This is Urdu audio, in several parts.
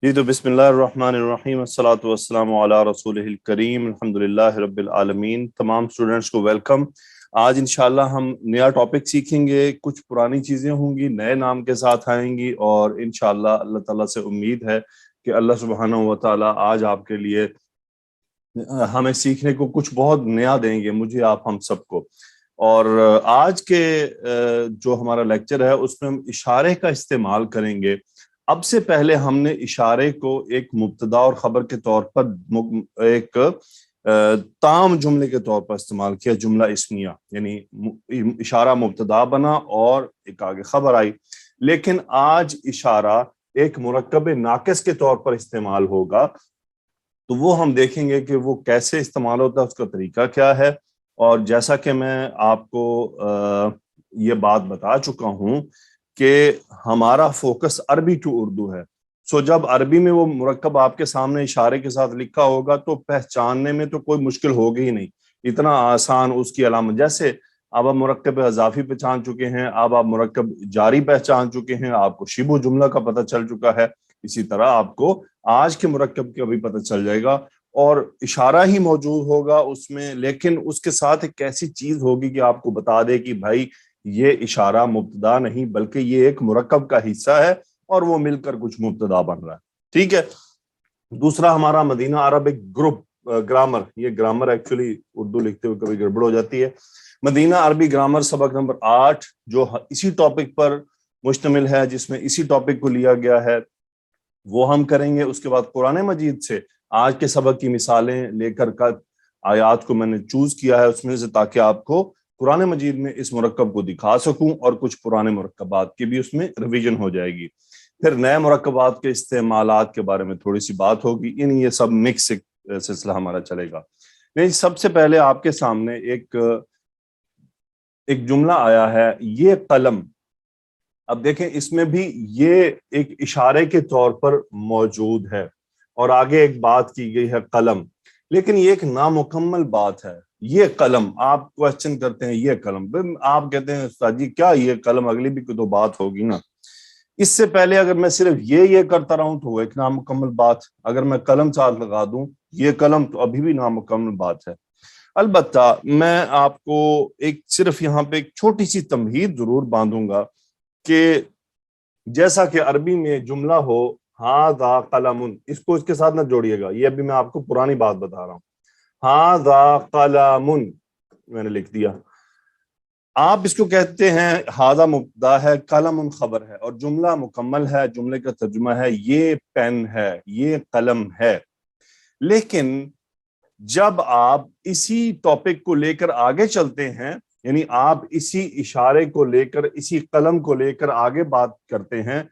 جی تو بسم اللہ الرحمن الرحیم الصلاۃ والسلام علی رسولہ الکریم الحمدللہ رب العالمین۔ تمام اسٹوڈنٹس کو ویلکم۔ آج انشاءاللہ ہم نیا ٹاپک سیکھیں گے، کچھ پرانی چیزیں ہوں گی، نئے نام کے ساتھ آئیں گی، اور انشاءاللہ اللہ تعالیٰ سے امید ہے کہ اللہ سبحانہ و تعالیٰ آج آپ کے لیے ہمیں سیکھنے کو کچھ بہت نیا دیں گے، مجھے، آپ، ہم سب کو۔ اور آج کے جو ہمارا لیکچر ہے اس میں ہم اشارے کا استعمال کریں گے۔ اب سے پہلے ہم نے اشارے کو ایک مبتدا اور خبر کے طور پر ایک تام جملے کے طور پر استعمال کیا، جملہ اسمیہ، یعنی اشارہ مبتدا بنا اور ایک آگے خبر آئی۔ لیکن آج اشارہ ایک مرکب ناقص کے طور پر استعمال ہوگا، تو وہ ہم دیکھیں گے کہ وہ کیسے استعمال ہوتا ہے، اس کا طریقہ کیا ہے۔ اور جیسا کہ میں آپ کو یہ بات بتا چکا ہوں کہ ہمارا فوکس عربی ٹو اردو ہے، سو جب عربی میں وہ مرکب آپ کے سامنے اشارے کے ساتھ لکھا ہوگا تو پہچاننے میں تو کوئی مشکل ہوگی ہی نہیں، اتنا آسان اس کی علامت۔ جیسے اب آپ مرکب اضافی پہچان چکے ہیں، اب آپ مرکب جاری پہچان چکے ہیں، آپ کو شبہ جملہ کا پتہ چل چکا ہے، اسی طرح آپ کو آج کے مرکب کا بھی پتہ چل جائے گا، اور اشارہ ہی موجود ہوگا اس میں، لیکن اس کے ساتھ ایک ایسی چیز ہوگی کہ آپ کو بتا دے کہ بھائی یہ اشارہ مبتدا نہیں بلکہ یہ ایک مرکب کا حصہ ہے اور وہ مل کر کچھ مبتدا بن رہا ہے۔ ٹھیک ہے۔ دوسرا ہمارا مدینہ عربک گروپ گرامر، یہ گرامر ایکچولی اردو لکھتے ہوئے کبھی گڑبڑ ہو جاتی ہے۔ مدینہ عربی گرامر سبق نمبر 8 جو اسی ٹاپک پر مشتمل ہے، جس میں اسی ٹاپک کو لیا گیا ہے، وہ ہم کریں گے۔ اس کے بعد قرآن مجید سے آج کے سبق کی مثالیں لے کر آیات کو میں نے چوز کیا ہے اس میں سے، تاکہ آپ کو قرآن مجید میں اس مرکب کو دکھا سکوں اور کچھ پرانے مرکبات کی بھی اس میں ریویژن ہو جائے گی۔ پھر نئے مرکبات کے استعمالات کے بارے میں تھوڑی سی بات ہوگی، یعنی یہ سب مکس سلسلہ ہمارا چلے گا۔ نہیں، سب سے پہلے آپ کے سامنے ایک جملہ آیا ہے، یہ قلم۔ اب دیکھیں اس میں بھی یہ ایک اشارے کے طور پر موجود ہے، اور آگے ایک بات کی گئی ہے قلم، لیکن یہ ایک نامکمل بات ہے۔ یہ قلم، آپ کوشچن کرتے ہیں یہ قلم، آپ کہتے ہیں استاد جی کیا یہ قلم، اگلی بھی تو بات ہوگی نا۔ اس سے پہلے اگر میں صرف یہ کرتا رہا ہوں تو وہ ایک نامکمل بات، اگر میں قلم ساتھ لگا دوں یہ قلم، تو ابھی بھی نامکمل بات ہے۔ البتہ میں آپ کو صرف یہاں پہ ایک چھوٹی سی تمہید ضرور باندھوں گا کہ جیسا کہ عربی میں جملہ ہو ھذا قلم، اس کو اس کے ساتھ نہ جوڑیے گا، یہ ابھی میں آپ کو پرانی بات بتا رہا ہوں۔ ھذا قلم میں نے لکھ دیا، آپ اس کو کہتے ہیں ھذا مبتدا ہے، قلم خبر ہے، اور جملہ مکمل ہے، جملے کا ترجمہ ہے یہ پین ہے، یہ قلم ہے۔ لیکن جب آپ اسی ٹاپک کو لے کر آگے چلتے ہیں، یعنی آپ اسی اشارے کو لے کر، اسی قلم کو لے کر آگے بات کرتے ہیں،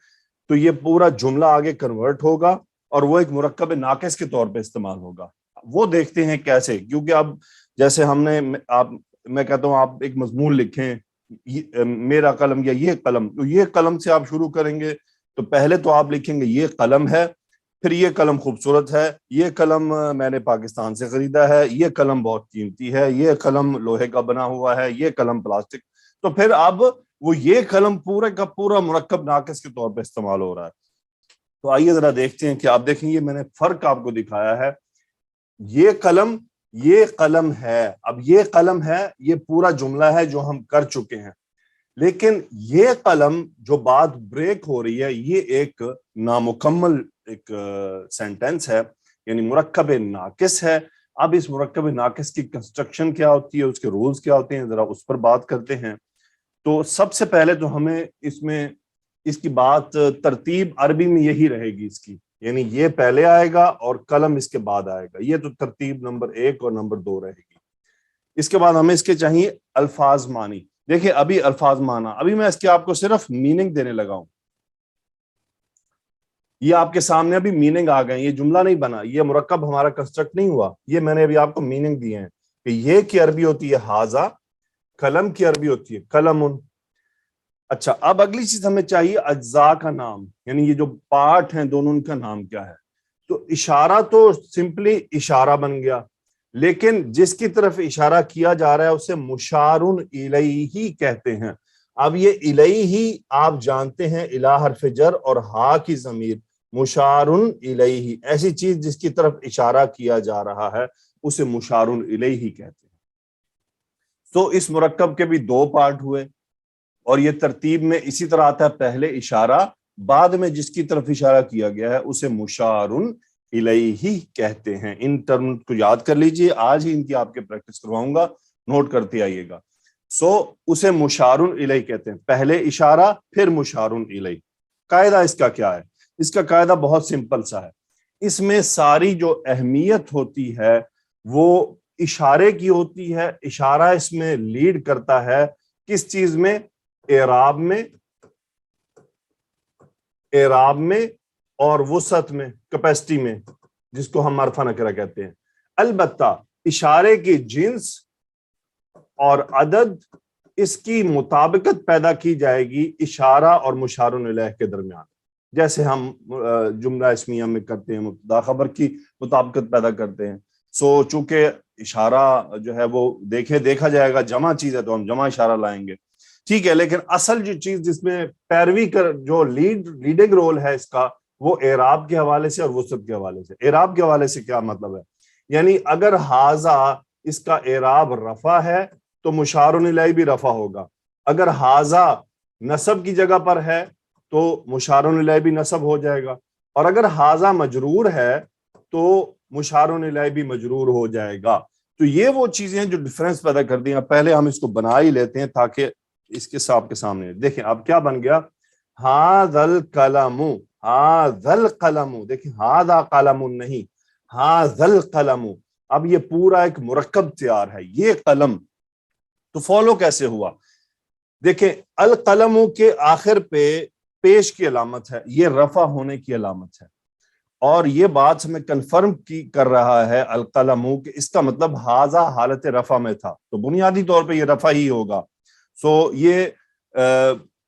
تو یہ پورا جملہ آگے کنورٹ ہوگا اور وہ ایک مرکب ناقص کے طور پہ استعمال ہوگا۔ وہ دیکھتے ہیں کیسے، کیونکہ اب جیسے میں کہتا ہوں آپ ایک مضمون لکھیں، میرا قلم یا یہ قلم، تو یہ قلم سے آپ شروع کریں گے تو پہلے تو آپ لکھیں گے یہ قلم ہے، پھر یہ قلم خوبصورت ہے، یہ قلم میں نے پاکستان سے خریدا ہے، یہ قلم بہت قیمتی ہے، یہ قلم لوہے کا بنا ہوا ہے، یہ قلم پلاسٹک، تو پھر اب وہ یہ قلم پورے کا پورا مرکب ناقص کے طور پہ استعمال ہو رہا ہے۔ تو آئیے ذرا دیکھتے ہیں کہ آپ دیکھیں یہ میں نے فرق آپ کو دکھایا ہے، یہ قلم ہے، اب یہ قلم ہے، یہ پورا جملہ ہے جو ہم کر چکے ہیں، لیکن یہ قلم جو بات بریک ہو رہی ہے یہ ایک نامکمل ایک سینٹنس ہے، یعنی مرکب ناقص ہے۔ اب اس مرکب ناقص کی کنسٹرکشن کیا ہوتی ہے، اس کے رولز کیا ہوتے ہیں، ذرا اس پر بات کرتے ہیں۔ تو سب سے پہلے تو ہمیں اس کی بات ترتیب عربی میں یہی رہے گی اس کی، یعنی یہ پہلے آئے گا اور قلم اس کے بعد آئے گا، یہ تو ترتیب نمبر 1 اور نمبر 2 رہے گی۔ اس کے بعد ہمیں اس کے چاہیے الفاظ معنی۔ دیکھیں ابھی الفاظ معنی، ابھی میں اس کے آپ کو صرف میننگ دینے لگا ہوں، یہ آپ کے سامنے ابھی میننگ آ گئے، یہ جملہ نہیں بنا، یہ مرکب ہمارا کنسٹرکٹ نہیں ہوا، یہ میں نے ابھی آپ کو میننگ دیے ہیں کہ یہ کی عربی ہوتی ہے ھذا، قلم کی عربی ہوتی ہے قلم۔ اچھا، اب اگلی چیز ہمیں چاہیے اجزاء کا نام، یعنی یہ جو پارٹ ہیں دونوں، ان کا نام کیا ہے۔ تو اشارہ تو سمپلی اشارہ بن گیا، لیکن جس کی طرف اشارہ کیا جا رہا ہے اسے مشار الیہ کہتے ہیں۔ اب یہ الیہ آپ جانتے ہیں، الی حرف جر اور ہا کی ضمیر، مشارن الیہ، ایسی چیز جس کی طرف اشارہ کیا جا رہا ہے اسے مشارن الیہ کہتے ہیں۔ تو اس مرکب کے بھی دو پارٹ ہوئے، اور یہ ترتیب میں اسی طرح آتا ہے، پہلے اشارہ، بعد میں جس کی طرف اشارہ کیا گیا ہے اسے مشارن الیہ کہتے ہیں۔ ان ٹرم کو یاد کر لیجئے، آج ہی ان کی آپ کے پریکٹس کرواؤں گا، نوٹ کرتے آئیے گا۔ اسے مشارن الیہ کہتے ہیں، پہلے اشارہ پھر مشارن الیہ۔ قاعدہ اس کا کیا ہے؟ اس کا قاعدہ بہت سمپل سا ہے، اس میں ساری جو اہمیت ہوتی ہے وہ اشارے کی ہوتی ہے۔ اشارہ اس میں لیڈ کرتا ہے کس چیز میں؟ اعراب میں، اعراب میں اور وسعت میں، کیپیسٹی میں، جس کو ہم معرفہ نکرہ کہتے ہیں۔ البتہ اشارے کی جنس اور عدد، اس کی مطابقت پیدا کی جائے گی اشارہ اور مشارن الیہ کے درمیان، جیسے ہم جملہ اسمیہ میں کرتے ہیں، مبتدا خبر کی مطابقت پیدا کرتے ہیں۔ چونکہ اشارہ جو ہے وہ دیکھا جائے گا جمع چیز ہے تو ہم جمع اشارہ لائیں گے، ٹھیک ہے، لیکن اصل جو چیز جس میں پیروی کر جو لیڈنگ رول ہے اس کا، وہ اعراب کے حوالے سے اور وسعت کے حوالے سے۔ اعراب کے حوالے سے کیا مطلب ہے؟ یعنی اگر حاذا اس کا اعراب رفع ہے تو مشارن الیہ بھی رفع ہوگا، اگر حاذا نصب کی جگہ پر ہے تو مشارن الیہ بھی نصب ہو جائے گا، اور اگر حاذا مجرور ہے تو مشارن الیہ بھی مجرور ہو جائے گا۔ تو یہ وہ چیزیں جو ڈیفرنس پیدا کر دی ہیں، پہلے ہم اس کو بنا ہی لیتے ہیں تاکہ اس کے آپ کے سامنے دیکھیں۔ اب کیا بن گیا؟ ھذا القلم، ھذا القلم، دیکھیں ھذا قلم نہیں، ھذا القلم۔ اب یہ پورا ایک مرکب تیار ہے، یہ قلم تو فالو کیسے ہوا؟ دیکھیں القلم کے آخر پہ پیش کی علامت ہے، یہ رفع ہونے کی علامت ہے، اور یہ بات ہمیں کنفرم کر رہا ہے القلم کہ اس کا مطلب ھذا حالت رفع میں تھا، تو بنیادی طور پہ یہ رفع ہی ہوگا۔ یہ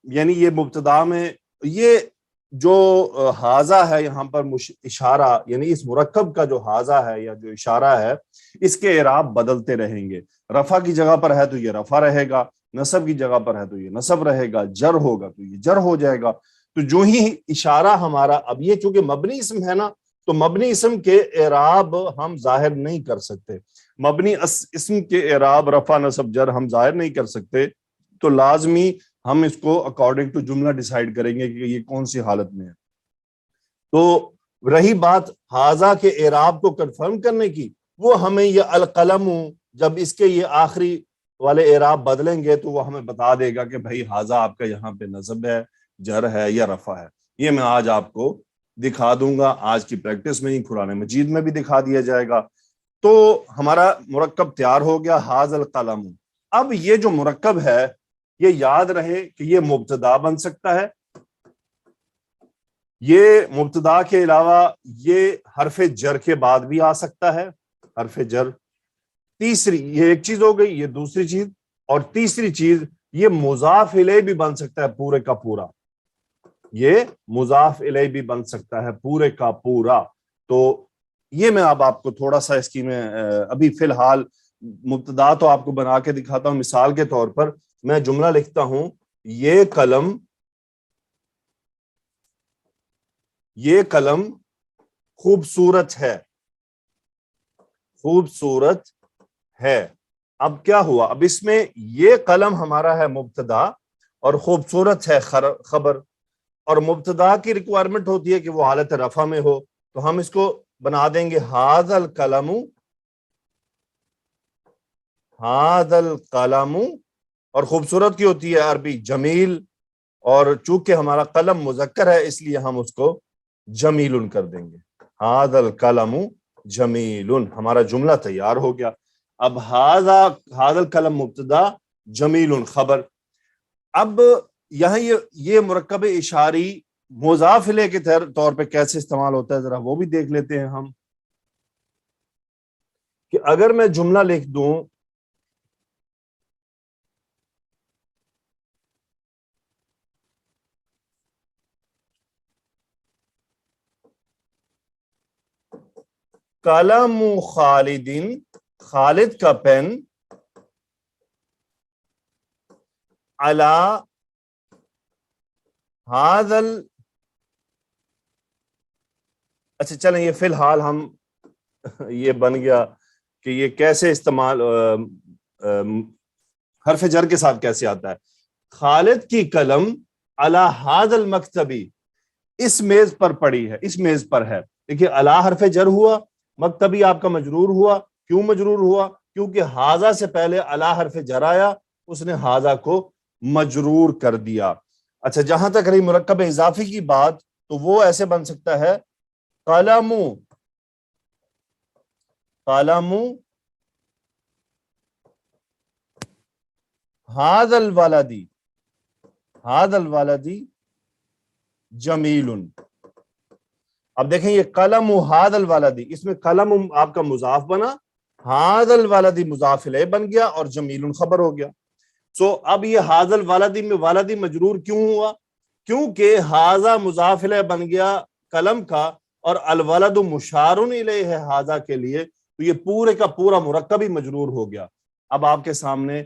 یعنی یہ مبتدا میں یہ جو ھذا ہے یہاں پر اشارہ، یعنی اس مرکب کا جو ھذا ہے یا جو اشارہ ہے، اس کے اعراب بدلتے رہیں گے۔ رفع کی جگہ پر ہے تو یہ رفع رہے گا، نصب کی جگہ پر ہے تو یہ نصب رہے گا، جر ہوگا تو یہ جر ہو جائے گا۔ تو جو ہی اشارہ ہمارا، اب یہ چونکہ مبنی اسم ہے نا، تو مبنی اسم کے اعراب ہم ظاہر نہیں کر سکتے، مبنی اسم کے اعراب رفع نصب جر ہم ظاہر نہیں کر سکتے، تو لازمی ہم اس کو اکارڈنگ ٹو جملہ ڈیسائیڈ کریں گے کہ یہ کون سی حالت میں ہے۔ تو رہی بات ھذا کے اعراب کو کنفرم کرنے کی، وہ ہمیں یہ القلم جب اس کے یہ آخری والے اعراب بدلیں گے تو وہ ہمیں بتا دے گا کہ بھائی ھذا آپ کا یہاں پہ نصب ہے، جر ہے یا رفع ہے۔ یہ میں آج آپ کو دکھا دوں گا، آج کی پریکٹس میں ہی قرآن مجید میں بھی دکھا دیا جائے گا۔ تو ہمارا مرکب تیار ہو گیا، ھذا القلم۔ اب یہ جو مرکب ہے یہ یاد رہے کہ یہ مبتدا بن سکتا ہے، یہ مبتدا کے علاوہ یہ حرف جر کے بعد بھی آ سکتا ہے، حرف جر۔ تیسری، یہ ایک چیز ہو گئی، یہ دوسری چیز، اور تیسری چیز یہ مضاف الیہ بھی بن سکتا ہے پورے کا پورا، یہ مضاف الیہ بھی بن سکتا ہے پورے کا پورا۔ تو یہ میں اب آپ کو تھوڑا سا اس کی میں ابھی فی الحال مبتدا تو آپ کو بنا کے دکھاتا ہوں۔ مثال کے طور پر میں جملہ لکھتا ہوں، یہ قلم خوبصورت ہے، خوبصورت ہے۔ اب کیا ہوا؟ اب اس میں یہ قلم ہمارا ہے مبتدا اور خوبصورت ہے خبر، اور مبتدا کی ریکوائرمنٹ ہوتی ہے کہ وہ حالت رفع میں ہو، تو ہم اس کو بنا دیں گے ھذا القلم، ھذا القلم، اور خوبصورت کی ہوتی ہے عربی جمیل، اور چونکہ ہمارا قلم مذکر ہے اس لیے ہم اس کو جمیل کر دیں گے، ھذا القلم جمیل۔ ہمارا جملہ تیار ہو گیا۔ اب ھذا القلم مبتدا، جمیل خبر۔ اب یہاں یہ مرکب اشاری مضاف الیہ کے طور پہ کیسے استعمال ہوتا ہے، ذرا وہ بھی دیکھ لیتے ہیں ہم، کہ اگر میں جملہ لکھ دوں قلم خالد، خالد کا پین، علی ھذا اچھا چلیں یہ فی الحال ہم یہ بن گیا کہ یہ کیسے استعمال حرف جر کے ساتھ کیسے آتا ہے. خالد کی قلم علی ھذا المکتبی، اس میز پر پڑی ہے، اس میز پر ہے. دیکھیے علی حرف جر ہوا، مکتبی آپ کا مجرور ہوا. کیوں مجرور ہوا؟ کیونکہ ھذا سے پہلے علی حرف جر آیا، اس نے ھذا کو مجرور کر دیا. اچھا جہاں تک رہی مرکب اضافی کی بات، تو وہ ایسے بن سکتا ہے قلم، قلم ھذا الولد، ھذا الولد جمیل. اب دیکھیں یہ قلم ھذا الولد، اس میں قلم آپ کا مضاف بنا، ھذا الولد مضاف الیہ بن گیا، اور جمیل خبر ہو گیا. سو اب یہ ھذا الولد میں ولدی مجرور کیوں ہوا؟ کیونکہ ھذا مضاف الیہ بن گیا قلم کا، اور الولد مشار الیہ ہے ھذا کے لیے، تو یہ پورے کا پورا مرکب ہی مجرور ہو گیا. اب آپ کے سامنے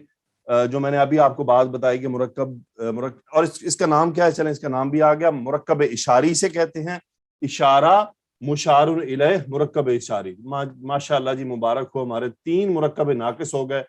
جو میں نے ابھی آپ کو بات بتائی کہ مرکب اور اس کا نام کیا ہے، چلیں اس کا نام بھی آ گیا، مرکب اشاری سے کہتے ہیں. اشارہ، مشار الیہ، مرکب اشاری. ماشاء اللہ جی، مبارک ہو، ہمارے 3 مرکب ناقص ہو گئے،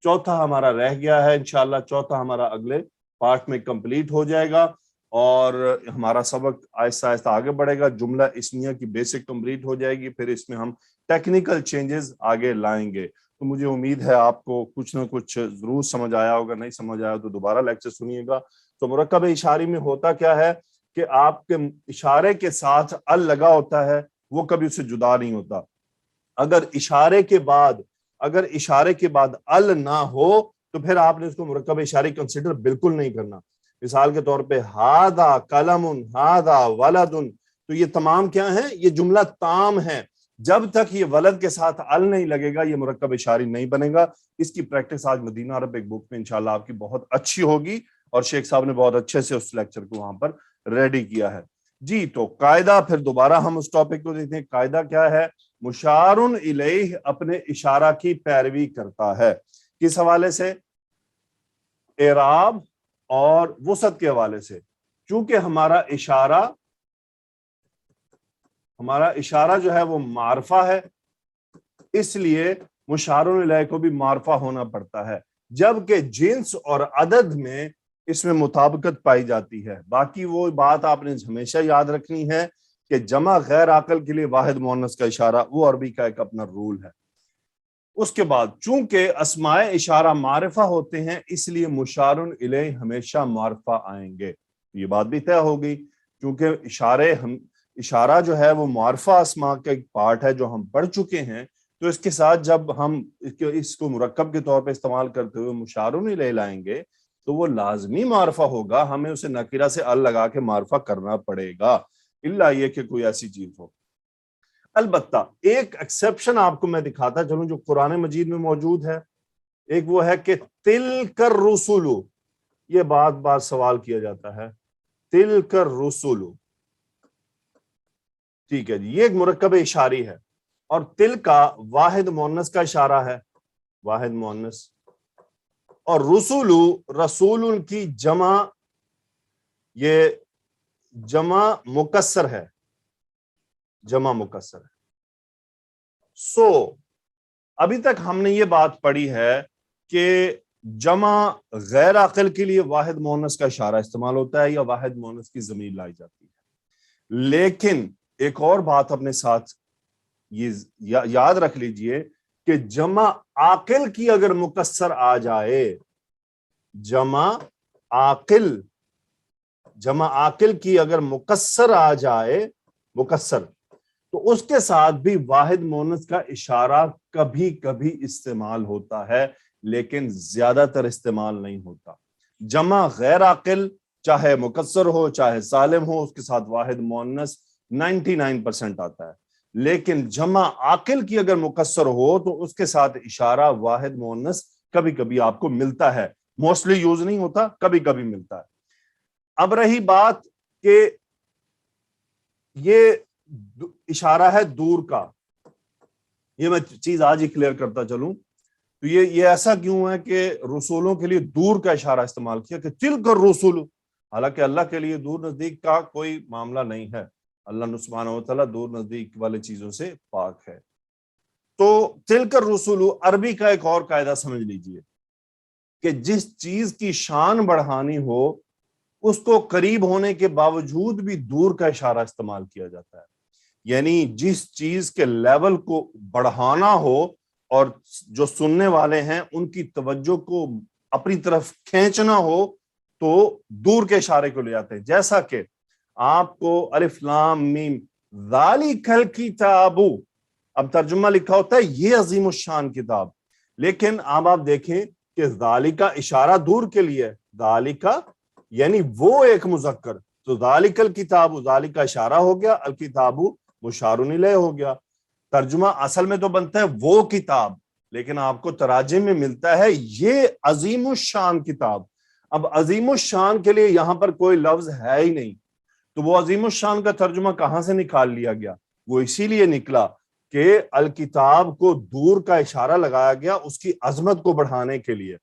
چوتھا ہمارا رہ گیا ہے. انشاءاللہ چوتھا ہمارا اگلے پارٹ میں کمپلیٹ ہو جائے گا، اور ہمارا سبق آہستہ آہستہ آگے بڑھے گا. جملہ اسمیہ کی بیسک کمپلیٹ ہو جائے گی، پھر اس میں ہم ٹیکنیکل چینجز آگے لائیں گے. تو مجھے امید ہے آپ کو کچھ نہ کچھ ضرور سمجھ آیا ہوگا. نہیں سمجھ آیا تو دوبارہ لیکچر سنیے گا. تو مرکب اشاری میں ہوتا کیا ہے کہ آپ کے اشارے کے ساتھ ال لگا ہوتا ہے، وہ کبھی اس سے جدا نہیں ہوتا. اگر اشارے کے بعد ال نہ ہو تو پھر آپ نے اس کو مرکب اشاری کنسیڈر بالکل نہیں کرنا. مثال کے طور پہ ھذا قلم، ھذا ولد، تو یہ تمام کیا ہیں؟ یہ جملہ تام ہے. جب تک یہ ولد کے ساتھ ال نہیں لگے گا یہ مرکب اشاری نہیں بنے گا. اس کی پریکٹس آج مدینہ عرب ایک بک میں انشاءاللہ آپ کی بہت اچھی ہوگی، اور شیخ صاحب نے بہت اچھے سے اس لیکچر کو وہاں پر ریڈی کیا ہے. جی تو قاعدہ پھر دوبارہ ہم اس ٹاپک کو دیکھتے ہیں. قاعدہ کیا ہے؟ مشار الیہ اپنے اشارہ کی پیروی کرتا ہے. کس حوالے سے؟ اعراب اور وسعت کے حوالے سے. چونکہ ہمارا اشارہ جو ہے وہ معرفہ ہے، اس لیے مشار الیہ کو بھی معرفہ ہونا پڑتا ہے، جبکہ جنس اور عدد میں اس میں مطابقت پائی جاتی ہے. باقی وہ بات آپ نے ہمیشہ یاد رکھنی ہے کہ جمع غیر عاقل کے لیے واحد مؤنث کا اشارہ، وہ عربی کا ایک اپنا رول ہے. اس کے بعد چونکہ اسماء اشارہ معرفہ ہوتے ہیں، اس لیے مشار الیہ ہمیشہ معرفہ آئیں گے. یہ بات بھی طے ہو گئی. کیونکہ اشارہ جو ہے وہ معرفہ اسماء کا ایک پارٹ ہے جو ہم پڑھ چکے ہیں، تو اس کے ساتھ جب ہم اس کو مرکب کے طور پہ استعمال کرتے ہوئے مشار الیہ لائیں گے تو وہ لازمی معرفہ ہوگا. ہمیں اسے نکرہ سے ال لگا کے معرفہ کرنا پڑے گا، الا یہ کہ کوئی ایسی چیز ہو. البتہ ایک ایکسیپشن آپ کو میں دکھاتا چلوں جو قرآن مجید میں موجود ہے. ایک وہ ہے کہ تلک الرسل، یہ بات سوال کیا جاتا ہے، تلک الرسل، ٹھیک ہے جی، یہ ایک مرکب اشاری ہے، اور تل کا واحد مؤنث کا اشارہ ہے، واحد مؤنث. اور رسول کی جمع، یہ جمع مکسر ہے، جمع مکسر ہے. سو ابھی تک ہم نے یہ بات پڑھی ہے کہ جمع غیر عاقل کے لیے واحد مؤنث کا اشارہ استعمال ہوتا ہے یا واحد مؤنث کی ضمیر لائی جاتی ہے. لیکن ایک اور بات اپنے ساتھ یہ یاد رکھ لیجئے کہ جمع عاقل کی اگر مکسر آ جائے، جمع عاقل کی اگر مکسر آ جائے، مکسر، تو اس کے ساتھ بھی واحد مؤنث کا اشارہ کبھی کبھی استعمال ہوتا ہے، لیکن زیادہ تر استعمال نہیں ہوتا. جمع غیر عاقل چاہے مکسر ہو چاہے سالم ہو، اس کے ساتھ واحد مؤنث 99% آتا ہے. لیکن جمع عاقل کی اگر مکسر ہو تو اس کے ساتھ اشارہ واحد مؤنث کبھی کبھی آپ کو ملتا ہے، موسٹلی یوز نہیں ہوتا، کبھی کبھی ملتا ہے. اب رہی بات کہ یہ اشارہ ہے دور کا، یہ میں چیز آج ہی کلیئر کرتا چلوں. تو یہ ایسا کیوں ہے کہ رسولوں کے لیے دور کا اشارہ استعمال کیا کہ تلک الرسل، حالانکہ اللہ کے لیے دور نزدیک کا کوئی معاملہ نہیں ہے. اللہ سبحانہ و تعالیٰ دور نزدیک والے چیزوں سے پاک ہے۔ تو تلک الرسل عربی کا ایک اور قاعدہ سمجھ لیجئے کہ جس چیز کی شان بڑھانی ہو اس کو قریب ہونے کے باوجود بھی دور کا اشارہ استعمال کیا جاتا ہے، یعنی جس چیز کے لیول کو بڑھانا ہو اور جو سننے والے ہیں ان کی توجہ کو اپنی طرف کھینچنا ہو تو دور کے اشارے کو لے جاتے ہیں۔ جیسا کہ آپ کو الف لام میم ذالک الکتاب، اب ترجمہ لکھا ہوتا ہے یہ عظیم الشان کتاب، لیکن اب آپ دیکھیں کہ ذالک کا اشارہ دور کے لیے، ذالک یعنی وہ ایک مذکر، تو ذالک الکتاب، ذالک کا اشارہ ہو گیا، الکتاب مشار الیہ ہو گیا۔ ترجمہ اصل میں تو بنتا ہے وہ کتاب، لیکن آپ کو تراجم میں ملتا ہے یہ عظیم الشان کتاب۔ اب عظیم الشان کے لیے یہاں پر کوئی لفظ ہے ہی نہیں، تو وہ عظیم الشان کا ترجمہ کہاں سے نکال لیا گیا؟ وہ اسی لیے نکلا کہ الکتاب کو دور کا اشارہ لگایا گیا اس کی عظمت کو بڑھانے کے لیے،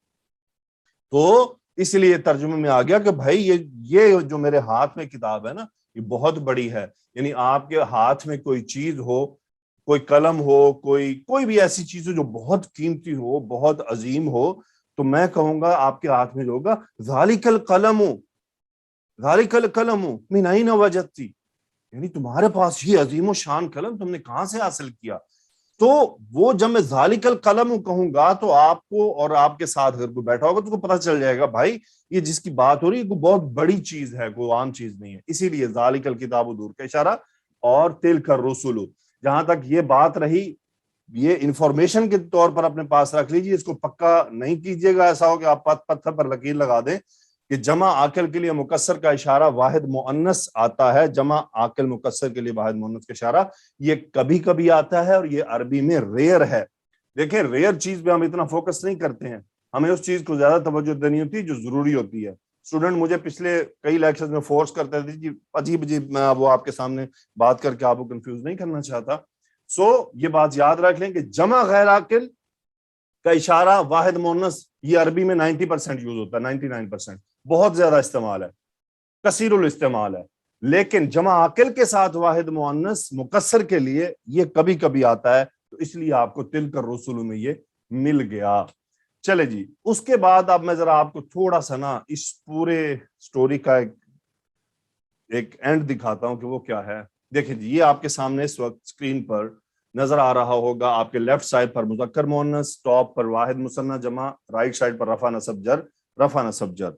تو اس لیے ترجمے میں آ گیا کہ بھائی یہ جو میرے ہاتھ میں کتاب ہے نا یہ بہت بڑی ہے، یعنی آپ کے ہاتھ میں کوئی چیز ہو، کوئی قلم ہو، کوئی بھی ایسی چیز ہو جو بہت قیمتی ہو، بہت عظیم ہو، تو میں کہوں گا آپ کے ہاتھ میں جو ہوگا ذالک القلم، ذالک القلم من این وجدتی، یعنی تمہارے پاس یہ عظیم الشان قلم تم نے کہاں سے حاصل کیا؟ تو وہ جب میں ذالک القلم کہوں گا تو آپ کو اور آپ کے ساتھ اگر کوئی بیٹھا ہوگا تو کو پتہ چل جائے گا بھائی یہ جس کی بات ہو رہی ہے کوئی بہت بڑی چیز ہے، کوئی عام چیز نہیں ہے، اسی لیے ذالک الکتاب دور کا اشارہ، اور تلک الرسل، جہاں تک یہ بات رہی یہ انفارمیشن کے طور پر اپنے پاس رکھ لیجیے، اس کو پکا نہیں کیجیے گا ایسا ہو کہ آپ پتھر پر لکیر لگا دیں کہ جمع عاقل کے لیے مکسر کا اشارہ واحد مؤنث آتا ہے، جمع عاقل مکسر کے لیے واحد مؤنث کا اشارہ یہ کبھی کبھی آتا ہے اور یہ عربی میں ریئر ہے۔ دیکھیں ریئر چیز پہ ہم اتنا فوکس نہیں کرتے ہیں، ہمیں اس چیز کو زیادہ توجہ دینی ہوتی ہے جو ضروری ہوتی ہے۔ اسٹوڈنٹ مجھے پچھلے کئی لیکچرز میں فورس کرتے تھے کہ عجیب عجیب میں وہ آپ کے سامنے بات کر کے آپ کو کنفیوز نہیں کرنا چاہتا، سو یہ بات یاد رکھ لیں کہ جمع غیر عاقل کا اشارہ واحد مؤنث یہ عربی میں 90% یوز ہوتا ہے، 99%، بہت زیادہ استعمال ہے، کثیر الاستعمال ہے، لیکن جمع عاقل کے ساتھ واحد مؤنث مکسر کے لیے یہ کبھی کبھی آتا ہے، تو اس لیے آپ کو تلک الرسل میں یہ مل گیا۔ چلے جی، اس کے بعد اب میں ذرا آپ کو تھوڑا سا نا اس پورے سٹوری کا ایک اینڈ دکھاتا ہوں کہ وہ کیا ہے۔ دیکھیں جی، یہ آپ کے سامنے اس وقت اسکرین پر نظر آ رہا ہوگا، آپ کے لیفٹ سائڈ پر مذکر مؤنث، ٹاپ پر واحد مثنیٰ جمع، رائٹ سائڈ پر رفع نصب جر، رفع نصب جر۔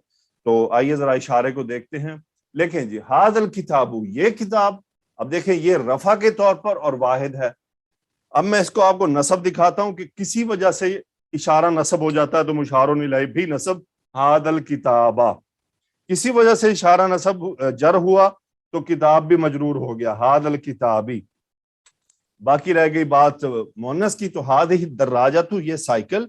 تو آئیے ذرا اشارے کو دیکھتے ہیں۔ لکھیں جی ھذا الکتاب، یہ کتاب، اب دیکھیں یہ رفع کے طور پر اور واحد ہے۔ اب میں اس کو آپ کو نصب دکھاتا ہوں کہ کسی وجہ سے اشارہ نصب ہو جاتا ہے تو مشار الیہ بھی نصب، ھذا الکتاب، کسی وجہ سے اشارہ نصب جر ہوا تو کتاب بھی مجرور ہو گیا، ھذا الکتابی۔ باقی رہ گئی بات مؤنث کی، تو ھذہ الدراجۃ یہ سائیکل،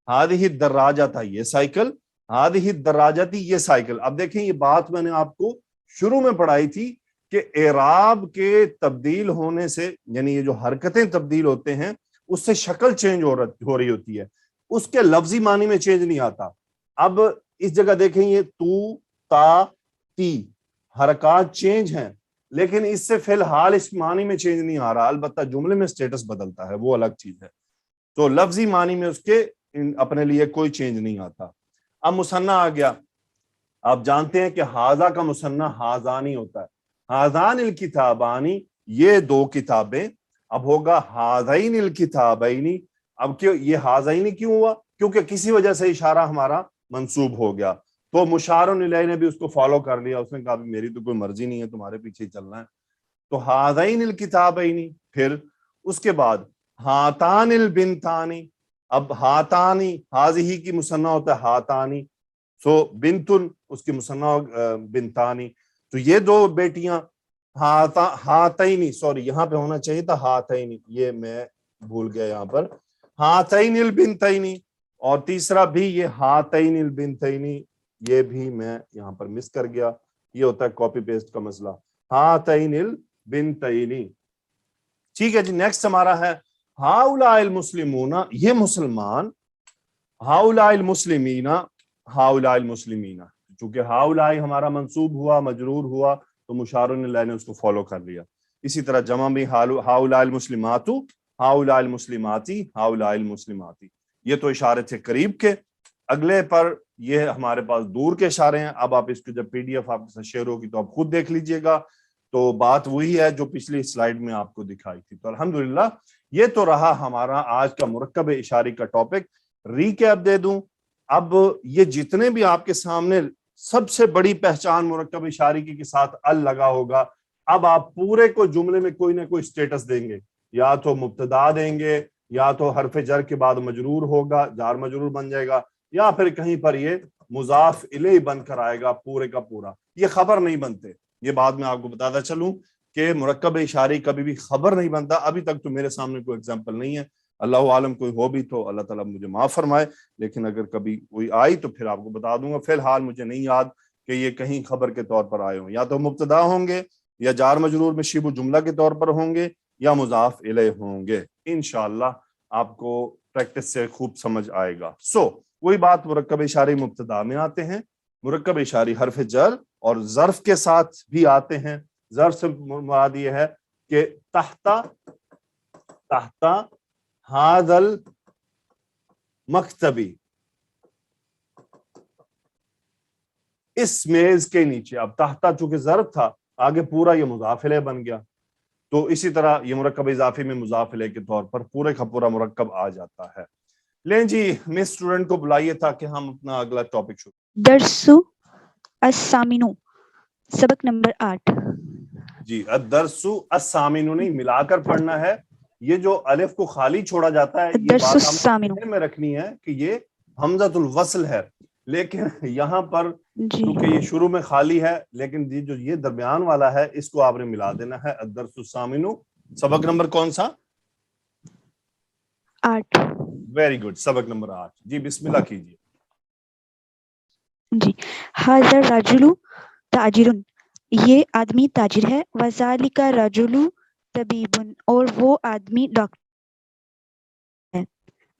ھذہ الدراجۃ یہ سائیکل، ھذہ الدراجۃ یہ سائیکل۔ اب دیکھیں یہ بات میں نے آپ کو شروع میں پڑھائی تھی کہ اعراب کے تبدیل ہونے سے، یعنی یہ جو حرکتیں تبدیل ہوتے ہیں اس سے شکل چینج ہو رہی ہوتی ہے، اس کے لفظی معنی میں چینج نہیں آتا۔ اب اس جگہ دیکھیں یہ تو، تا، تی، حرکات چینج ہیں، لیکن اس سے فی الحال اس معنی میں چینج نہیں آ رہا، البتہ جملے میں سٹیٹس بدلتا ہے، وہ الگ چیز ہے۔ تو لفظی معنی میں اس کے اپنے لیے کوئی چینج نہیں آتا۔ اب مثنیٰ آ گیا، آپ جانتے ہیں کہ ھذا کا مثنیٰ ھذانی ہوتا ہے، ھذان الکتابانی یہ دو کتابیں، اب ہوگا ھذین الکتابین۔ اب کیوں یہ ھذین کیوں ہوا؟ کیونکہ کسی وجہ سے اشارہ ہمارا منصوب ہو گیا، تو مشار الیہ نے بھی اس کو فالو کر لیا، اس نے کہا میری تو کوئی مرضی نہیں ہے، تمہارے پیچھے ہی چلنا ہے، تو ھذین الکتابین۔ پھر اس کے بعد ھاتان البنتانی، اب ھاتانی ھذہ کی مثنیٰ ہوتا ہے ھاتانی، سو بنتن اس کی مثنیٰ بنتانی، تو یہ دو بیٹیاں، ہاتینی، سوری یہاں پہ ہونا چاہیے تھا ہاتینی، یہ میں بھول گیا یہاں پر، ہاتین البنتینی، اور تیسرا بھی یہ ہاتین البنتینی، یہ بھی میں یہاں پر مس کر گیا، یہ ہوتا ہے کاپی پیسٹ کا مسئلہ، ہاتین البنتینی۔ ٹھیک ہے جی، نیکسٹ ہمارا ہے ہؤلاء المسلمون، یہ مسلمان، ہؤلاء المسلمین، ہؤلاء المسلمین، چونکہ ہؤلاء ہمارا منصوب ہوا، مجرور ہوا، تو مشار الیہ نے اس کو فالو کر لیا۔ اسی طرح جمع بھی ہاؤلاء المسلمات ہاؤلاء المسلماتی ہاؤلاء المسلماتی. یہ تو اشارے تھے قریب کے. اگلے پر یہ ہمارے پاس دور کے اشارے ہیں. اب آپ اس کو جب پی ڈی ایف آپ کے ساتھ شیئر ہوگی تو آپ خود دیکھ لیجئے گا. تو بات وہی ہے جو پچھلی سلائیڈ میں آپ کو دکھائی تھی. تو الحمدللہ یہ تو رہا ہمارا آج کا مرکب اشاری کا ٹاپک. ریکیپ دے دوں, اب یہ جتنے بھی آپ کے سامنے سب سے بڑی پہچان مرکب اشاری کی کے ساتھ ال لگا ہوگا, اب آپ پورے کو جملے میں کوئی نہ کوئی سٹیٹس دیں گے. یا تو مبتدا دیں گے, یا تو حرف جر کے بعد مجرور ہوگا, جار مجرور بن جائے گا, یا پھر کہیں پر یہ مضاف الیہ بن کر آئے گا پورے کا پورا. یہ خبر نہیں بنتے. یہ بات میں آپ کو بتاتا چلوں کہ مرکب اشاری کبھی بھی خبر نہیں بنتا. ابھی تک تو میرے سامنے کوئی ایگزامپل نہیں ہے, اللہ عالم کوئی ہو بھی تو اللہ تعالیٰ مجھے معاف فرمائے, لیکن اگر کبھی کوئی آئی تو پھر آپ کو بتا دوں گا. فی الحال مجھے نہیں یاد کہ یہ کہیں خبر کے طور پر آئے ہوں. یا تو مبتدا ہوں گے, یا جار مجرور میں شبہ جملہ کے طور پر ہوں گے, یا مضاف الیہ ہوں گے. انشاءاللہ آپ کو پریکٹس سے خوب سمجھ آئے گا. وہی بات, مرکب اشاری مبتدا میں آتے ہیں, مرکب اشاری حرف جر اور ظرف کے ساتھ بھی آتے ہیں. ظرف سے مراد یہ ہے کہ تحت ہذا المکتبی, اس میز کے نیچے. اب تحتا چونکہ ظرف تھا, آگے پورا یہ مضاف الیہ بن گیا. تو اسی طرح یہ مرکب اضافی میں مضاف الیہ کے طور پر پورے کا پورا مرکب آ جاتا ہے. لیں جی, میں اسٹوڈنٹ کو بلائیے تاکہ ہم اپنا اگلا ٹاپک شروع. درس الثامن, سبق نمبر 8. جی, الدرس الثامن نہیں, ملا کر پڑھنا ہے. یہ جو الف کو خالی چھوڑا جاتا ہے, یہ الدرس بات ہم الثامن. ذہن میں رکھنی ہے کہ یہ حمزۃ الوصل ہے, لیکن یہاں پر جی کیونکہ یہ شروع میں خالی ہے, لیکن جو یہ درمیان والا ہے اس کو آپ نے ملا دینا ہے. الدرس الثامن, سبق نمبر کون سا؟ 8. ویری گڈ, سبق نمبر 8. جی بسم اللہ کیجیے. جی, ھذا الرجل تاجر, یہ آدمی تاجر ہے. وذالک الرجل طبیب, اور وہ آدمی ڈاکٹر ہے.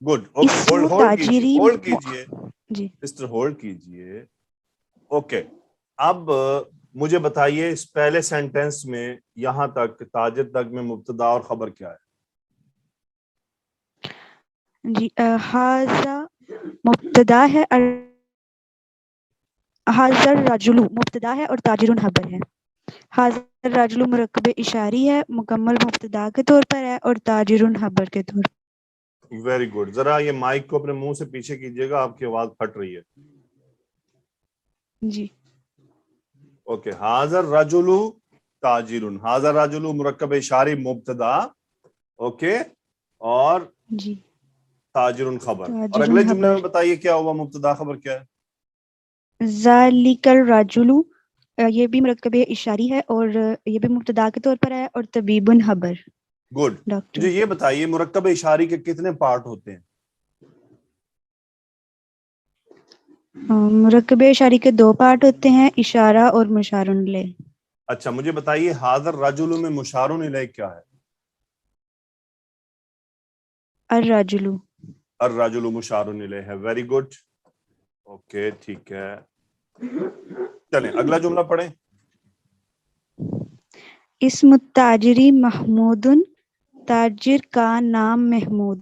گڈ, اوکے, اسم ہولڈ کیجیے, تاجری ہولڈ کیجیے جی مسٹر, ہولڈ کیجیے. اوکے, اب مجھے بتائیے اس پہلے سینٹینس میں یہاں تک تاجر تک میں مبتدا اور خبر کیا ہے؟ جی, ھذا مبتدا ہے, ھذا الرجل مبتدا ہے اور تاجر خبر ہے. ھذا الرجل مرکب اشاری ہے, مکمل مبتدا کے طور پر ہے اور تاجر خبر کے طور پر. Very good. ذرا یہ مائک کو اپنے منہ سے پیچھے کیجیے گا, آپ کی آواز پھٹ رہی ہے. جی اوکے, ھذا الرجل تاجر, ھذا الرجل مرکب اشاری مبتدا, اوکے, اور جی تاجر خبر. اور تاجر اگلے جملے خبر. میں بتائیے کیا ہوا, مبتدا خبر کیا ہے؟ ذالک الرجل, یہ بھی مرکب اشاری ہے اور یہ بھی مبتدا کے طور پر ہے, اور طبیب خبر. گڈ. ڈاکٹر. مجھے یہ بتائیے مرکب اشاری کے کتنے پارٹ ہوتے ہیں؟ مرکب اشاری کے 2 پارٹ ہوتے ہیں, اشارہ اور مشار الیہ. اچھا, مجھے بتائیے ھذا الرجل میں مشار الیہ کیا ہے؟ الرجل. الرجل مشار الیہ ہے. ویری گڈ, اوکے, ٹھیک ہے. چلیں اگلا جملہ پڑھیں. اسم التاجری محمود, تاجر کا نام محمود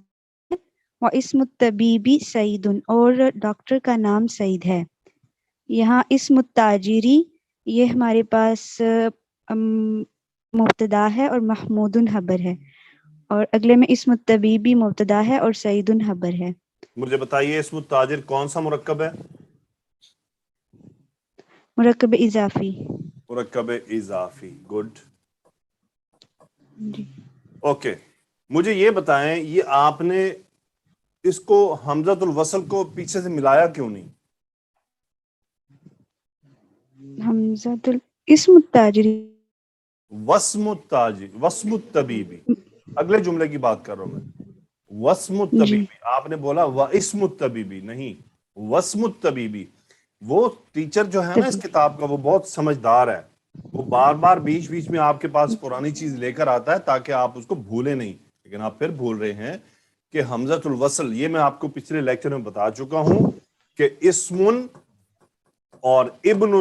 ہے. و اسم الطبیبی سعید, اور ڈاکٹر کا نام سعید ہے. یہاں اسم التاجری یہ ہمارے پاس مبتدا ہے اور محمود خبر ہے, اور اگلے میں اسم الطبیبی مبتدا ہے اور سعید خبر ہے. مجھے بتائیے اسم التاجر کون سا مرکب ہے؟ مرکب اضافی. مرکب اضافی. گڈ, جی اوکے. مجھے یہ بتائیں, یہ آپ نے اس کو حمزۃ الوصل کو پیچھے سے ملایا کیوں نہیں؟ حمزۃ اسم التاجری, وسم التاجر, وسم الطبیبی, اگلے جملے کی بات کر رہا ہوں میں. وسم جی الطبیبی, آپ نے بولا واسم الطبیبی نہیں, وسم الطبیبی. وہ ٹیچر جو ہے نا اس کتاب کا, وہ بہت سمجھدار ہے. وہ بار بار بیچ بیچ میں آپ کے پاس پرانی چیز لے کر آتا ہے تاکہ آپ اس کو بھولے نہیں, لیکن آپ پھر بھول رہے ہیں کہ حمزۃ الوصل, یہ میں آپ کو پچھلے لیکچر میں بتا چکا ہوں کہ اسم اور ابن,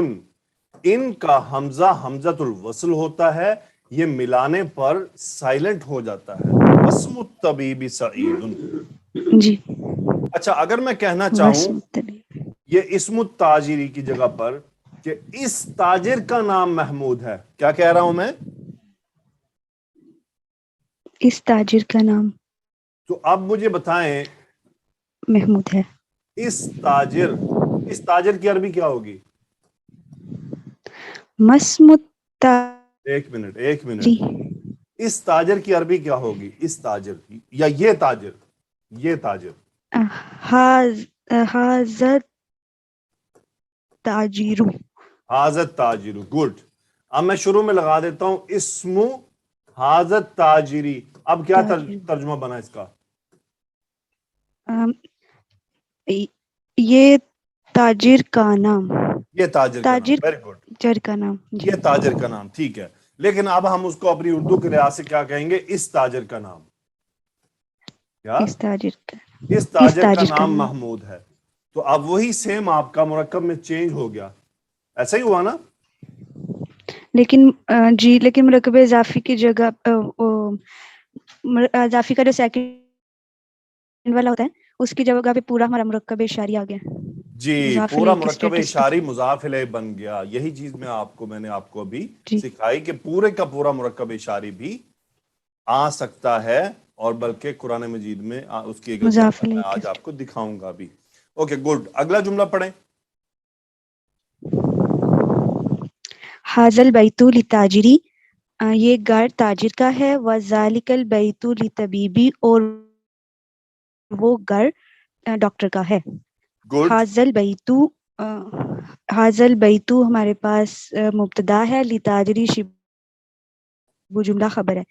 ان کا حمزہ حمزۃ الوصل ہوتا ہے. یہ ملانے پر سائلنٹ ہو جاتا ہے. واسم الطبیب سعید. جی. اچھا اگر میں کہنا چاہوں واسم الطبیب. یہ اسم التاجری کی جگہ پر کہ اس تاجر کا نام محمود ہے, کیا کہہ رہا ہوں میں؟ اس تاجر کا نام تو اب مجھے بتائیں محمود ہے. اس تاجر کی عربی کیا ہوگی؟ مسم ایک منٹ. اس تاجر کی عربی کیا ہوگی؟ اس تاجر کی یا یہ تاجر حاضر تاجر. حاضر تاجر. گڈ. اب میں شروع میں لگا دیتا ہوں اسم حاضر تاجری. اب کیا ترجمہ بنا اس کا؟ یہ تاجر کا نام. یہ تاجر کا نام. Very good. تاجر کا نام. جی. یہ تاجر کا نام, ٹھیک ہے. لیکن اب ہم اس کو اپنی اردو کے لحاظ سے کیا کہیں گے؟ اس تاجر کا نام کیا؟ اس تاجر کا نام محمود ہے. تو اب وہی سیم آپ کا مرکب میں چینج ہو گیا, ایسا ہی ہوا نا؟ لیکن جی لیکن مرکب اضافی کی جگہ اضافی کا جو سیکنڈ والا ہوتا ہے اس کی جگہ پہ پورا ہمارا مرکب اشاری آ گیا. جی, پورا مرکب اشاری مضاف الیہ بن گیا. یہی چیز میں نے آپ کو ابھی سکھائی کہ پورے کا پورا مرکب اشاری بھی آ سکتا ہے, اور بلکہ قرآن مجید میں اس کی ایک ایگزامپل میں آج آپ کو دکھاؤں گا بھی. Okay good. اگلا جملہ پڑھیں. حاضل بیت لتاجری, یہ گھر تاجر کا ہے. وذالک البیت لطبیبی, اور وہ گھر ڈاکٹر کا ہے. حاضل بیتو ہمارے پاس مبتدا ہے, لتاجری شبہ جملہ خبر ہے,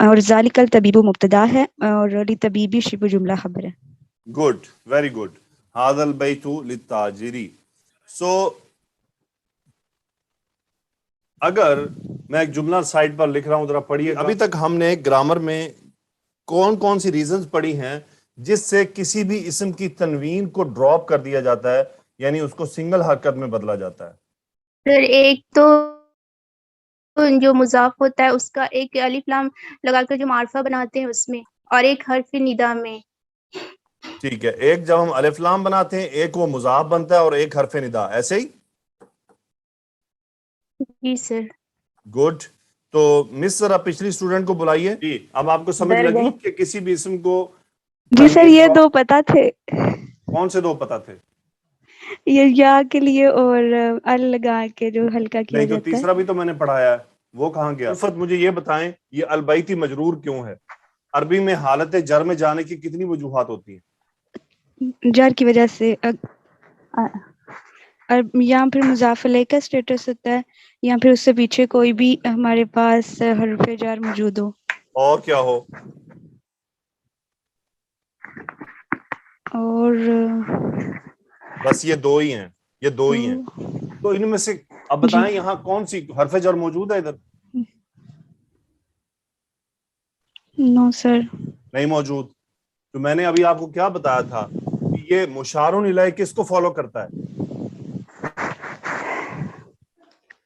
اور ذالک الطبیب مبتدا ہے, اور لطبیبی شبہ جملہ خبر ہے. Good, very good. حاضل بیتو لتاجری. سو اگر میں ایک جملہ سائٹ پر لکھ رہا ہوں, ذرا پڑھیے. ابھی تک ہم نے گرامر میں کون سی ریزنز پڑھی ہیں جس سے کسی بھی اسم کی تنوین کو ڈراپ کر دیا جاتا ہے, یعنی اس کو سنگل حرکت میں بدلا جاتا ہے؟ پھر ایک تو جو مضاف ہوتا ہے اس کا ایک الف لام لگا کر جو معرفہ بناتے ہیں اس میں, اور ایک حرف ندا میں. ٹھیک ہے, ایک جب ہم الف لام بناتے ہیں, ایک وہ مضاف بنتا ہے اور ایک حرف ندا, ایسے ہی؟ جی سر. گڈ. تو مس ذرا پچھلی اسٹوڈنٹ کو بلائیے. جی, اب آپ کو سمجھ لگی کہ کسی بھی اسم کو جی سر یہ دو پتہ تھے. کون سے دو پتہ تھے؟ یہ یا کے لیے اور ال لگا کے جو ہلکا کیا نہیں, تو جاتا ہے. تیسرا بھی تو میں نے پڑھایا ہے, وہ کہاں گیا؟ الفت مجھے یہ بتائیں, یہ البیتی مجرور کیوں ہے؟ عربی میں حالت جر میں جانے کی کتنی وجوہات ہوتی ہیں؟ جر کی وجہ سے, یا پھر مضاف الیہ کا اسٹیٹس ہوتا ہے, یا پھر اس سے پیچھے کوئی بھی ہمارے پاس حرف جر موجود ہو. اور کیا ہو؟ اور بس یہ دو ہی ہیں. تو ان میں سے اب بتائیں یہاں کون سی حرف جر موجود ہے؟ ادھر نو سر, نہیں موجود. تو میں نے ابھی آپ کو کیا بتایا تھا کہ یہ مشار الیہ کس کو فالو کرتا ہے؟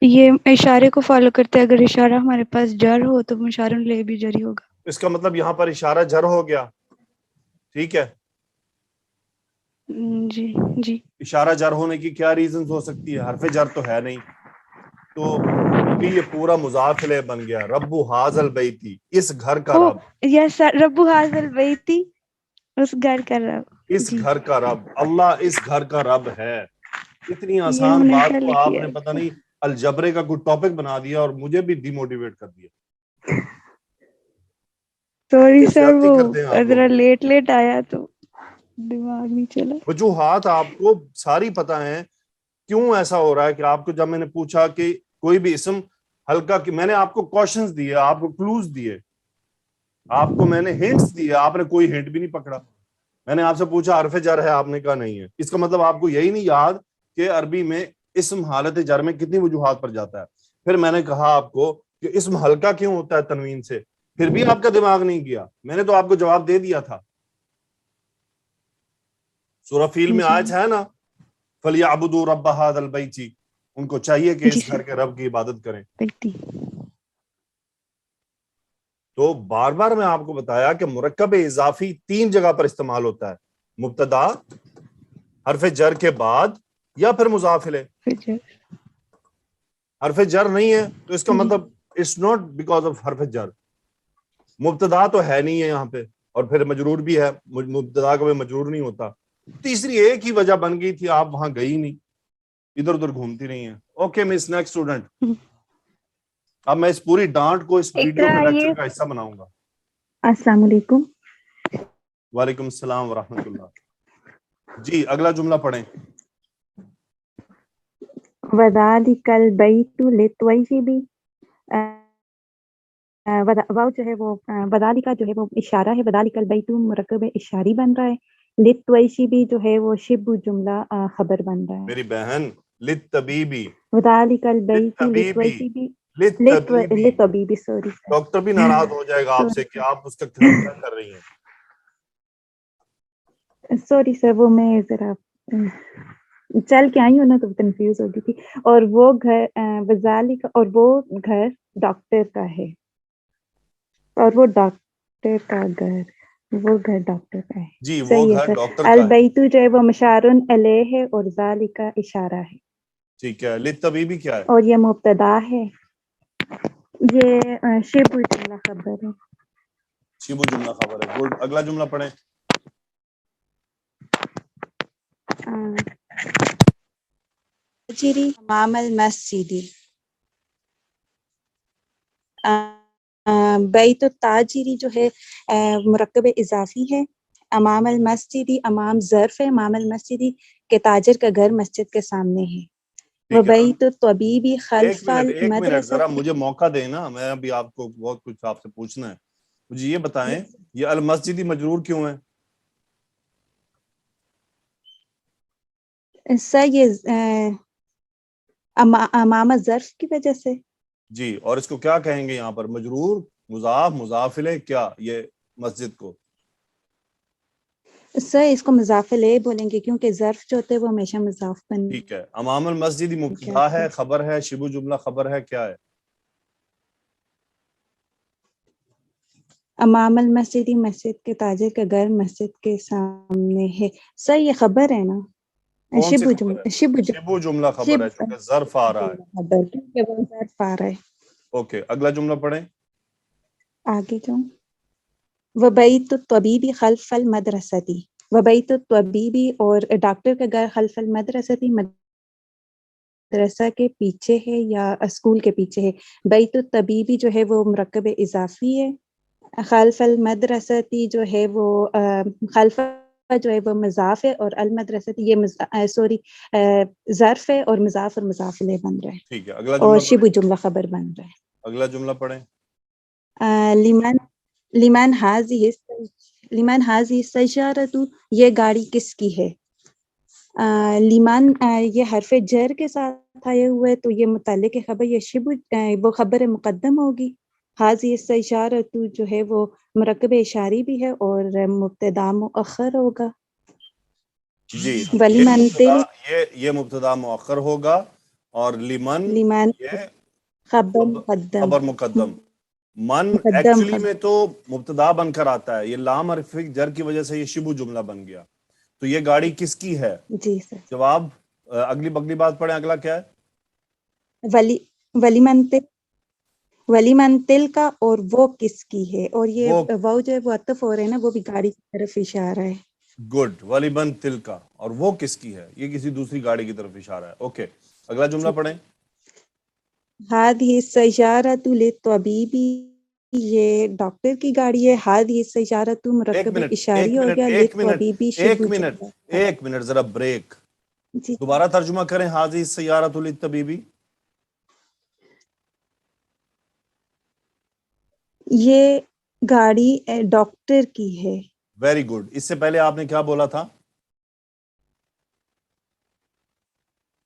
یہ اشارے کو فالو کرتے ہیں. اگر اشارہ ہمارے پاس جر ہو تو مشار الیہ بھی جری ہوگا. اس کا مطلب یہاں پر اشارہ جر ہو گیا, ٹھیک ہے. جی. اشارہ جر ہونے کی کیا ریزنز ہو سکتی ہے؟ حرف جر تو ہے نہیں, تو ابھی یہ پورا مضاف الیہ بن گیا. رب حاذل بیتی, اس گھر کا رب. یس رب حاذل بیتی, اس گھر کا رب. اس گھر کا رب, اللہ اس گھر کا رب ہے. اتنی یہ آسان ہم نے بات پہلے کو آپ کیا نے پتہ نہیں الجبرے کا کوئی ٹاپک بنا دیا اور مجھے بھی ڈی موٹیویٹ کر دیا. سوری یہ سر, زیادتی کرتے ہیں وہ آپ ذرا لوگ. لیٹ آیا تو دماغ نہیں چلا. وجوہات آپ کو ساری پتہ ہیں کیوں ایسا ہو رہا ہے. کہ آپ کو جب میں نے پوچھا کہ کوئی بھی اسم ہلکا, میں نے آپ کو کوشچنز دیے, آپ کو کلوز دیے, آپ کو میں نے ہنٹس دیے, آپ نے کوئی ہنٹ بھی نہیں پکڑا. میں نے آپ سے پوچھا حرف جر ہے, آپ نے کہا نہیں ہے. اس کا مطلب آپ کو یہی نہیں یاد کہ عربی میں اسم حالت جر میں کتنی وجوہات پر جاتا ہے. پھر میں نے کہا آپ کو کہ اسم ہلکا کیوں ہوتا ہے تنوین سے, پھر بھی آپ کا دماغ نہیں گیا. میں نے تو آپ کو جواب دے دیا تھا. سورہ فیل میں آیت ہے نا, فَلْيَعْبُدُوا رَبَّ هَذَا الْبَيْتِ, ان کو چاہیے کہ اس گھر کے رب کی عبادت کریں. تو بار بار میں آپ کو بتایا کہ مرکب اضافی 3 جگہ پر استعمال ہوتا ہے، مبتدا، حرف جر کے بعد، یا پھر مضاف الیہ۔ حرف جر نہیں ہے تو اس کا مطلب اٹس ناٹ بیکاز آف حرف جر، مبتدا تو ہے نہیں ہے یہاں پہ، اور پھر مجرور بھی ہے، مبتدا کا مجرور نہیں ہوتا۔ تیسری ایک ہی وجہ بن گئی تھی، آپ وہاں گئی نہیں، ادھر ادھر گھومتی رہی ہیں۔ Okay miss, next student. اب میں اس پوری ڈانٹ کو اس ویڈیو کے لیکچر کا حصہ بناؤں گا۔ السلام علیکم۔ وعلیکم السلام ورحمۃ اللہ۔ جی اگلا جملہ پڑھیں۔ وَذَلِكَ الْبَيْتُ لِلطَّيِّبِ، واو جو ہے وہ وَذَلِكَ جو ہے وہ اشارہ ہے، وَذَلِكَ الْبَيْتُ مرکب اشاری بن رہا ہے، لِلطَّيِّبِ جو ہے وہ شبہ جملہ خبر بن رہا ہے۔ میری بہن، للطبیبی، وَذَلِكَ الْبَيْتُ للطبیبی، لِلطَّيِّبِ، للطبیبی۔ لِلطَّبِيبِ، سوری ڈاکٹر بھی ناراض ہو جائے گا آپ سے کہ آپ اس کا خیال کیا کر رہی ہیں۔ سوری سر، وہ میں ذرا چل کے آئی ہوں نا تو کنفیوز ہو گئی تھی۔ اور وہ گھر وَذَلِكَ، اور وہ گھر ڈاکٹر کا ہے، اور وہ ڈاکٹر کا گھر، وہ گھر ڈاکٹر کا ہے۔ جی وہ صحیح ہے گھر سر۔ ڈاکٹر کا ہے، البیت جو ہے وہ مشارن علیہ ہے اور ذالک اشارہ ہے، ٹھیک ہے۔ للطبیبی کیا ہے؟ اور یہ مبتدا ہے، یہ شبہ جملہ خبر ہے۔ شبہ جملہ خبر ہے، گڈ۔ اگلا جملہ پڑھیں۔ تاجری امام المسجد، بیت التاجری جو ہے مرکب اضافی ہے، امام المسجد امام ظرف ہے، امام المسجد کے تاجر کا گھر مسجد کے سامنے ہے۔ وبیت الطبیبی خلف ایک منٹ المدرسہ، ذرا مجھے موقع دیں نا، میں ابھی آپ کو بہت کچھ آپ سے پوچھنا ہے۔ مجھے یہ بتائیں یہ المسجدی مجرور کیوں ہے؟ سر یہ امام ظرف کی وجہ سے۔ جی، اور اس کو کیا کہیں گے یہاں پر؟ مجرور، مضاف، مضاف الیہ، کیا یہ مسجد کو؟ سر اس کو مضاف الیہ بولیں گے کیونکہ ظرف جو ہوتے ہیں وہ ہمیشہ مضاف بن ٹھیک ہے۔ امام المسجد مبتدا جاتے ہے، ہیں۔ خبر ہے، شبہ جملہ خبر ہے، کیا ہے؟ امام المسجد مسجد کے تاجر کا گھر مسجد کے سامنے ہے۔ سر یہ خبر ہے نا، کون سی شبہ خبر ہے؟ جملہ، شبہ شبہ جملہ خبر ہے چونکہ ظرف آ رہا ہے۔ خبر کیونکہ وہ ظرف آ رہا ہے۔ اوکے اگلا جملہ پڑھیں۔ آگے جاؤں۔ وبیت الطبیبی خلف المدرستی، وبیت الطبیبی اور ڈاکٹر کا گھر خلف المدرستی مدرسہ کے پیچھے ہے یا اسکول کے پیچھے ہے۔ بیت الطبیبی جو ہے وہ مرکب اضافی ہے، خلف المدرستی جو ہے وہ خلف جو ہے وہ مضاف ہے، اور المدرستی یہ سوری ظرف ہے، اور مضاف اور مضاف الیہ بن رہا ہے، ٹھیک ہے اگلا اور جملہ شبہ پڑھیں۔ جملہ خبر بن رہا ہے۔ اگلا جملہ پڑھیں۔ لمن حاضی سجارت، یہ گاڑی کس کی ہے؟ لیمان یہ حرف جر کے ساتھ آئے ہوئے تو یہ متعلق خبر، یہ شبہ وہ خبر مقدم ہوگی۔ حاضی سجارت جو ہے وہ مرکب اشاری بھی ہے اور مبتدا مؤخر ہوگا۔ جی ولیمن تل، یہ مبتدا مؤخر ہوگا، اور لمن لیمان یہ خبر مقدم، خبر مقدم۔ من مقدم ایکچولی خبر۔ میں تو مبتدا بن کر آتا ہے، یہ لام حرف جر کی وجہ سے یہ شبہ جملہ بن گیا۔ تو یہ گاڑی کس کی ہے؟ جی سر۔ جواب اگلی بات پڑھیں۔ اگلا کیا ہے؟ ولیمن تل کا، اور وہ کس کی ہے، اور یہ وہ واو جو ہے وہ عطف ہو رہے ہیں نا، وہ بھی گاڑی کی طرف اشارہ ہے۔ گڈ، ولیبن تل کا، اور وہ کس کی ہے؟ یہ کسی دوسری گاڑی کی طرف اشارہ ہے۔ اوکے اگلا جملہ پڑھیں۔ ہادی سیارۃ للطبیبی، یہ ڈاکٹر کی گاڑی ہے۔ ہادی سیارۃ مرکب اشاری ہو گیا، للطبیبی شبہ جملہ۔ ایک منٹ ذرا بریک، جی دوبارہ ترجمہ کریں۔ حاضی سیارۃ للطبیبی، یہ گاڑی ڈاکٹر کی ہے۔ Very good. اس سے پہلے آپ نے کیا بولا تھا؟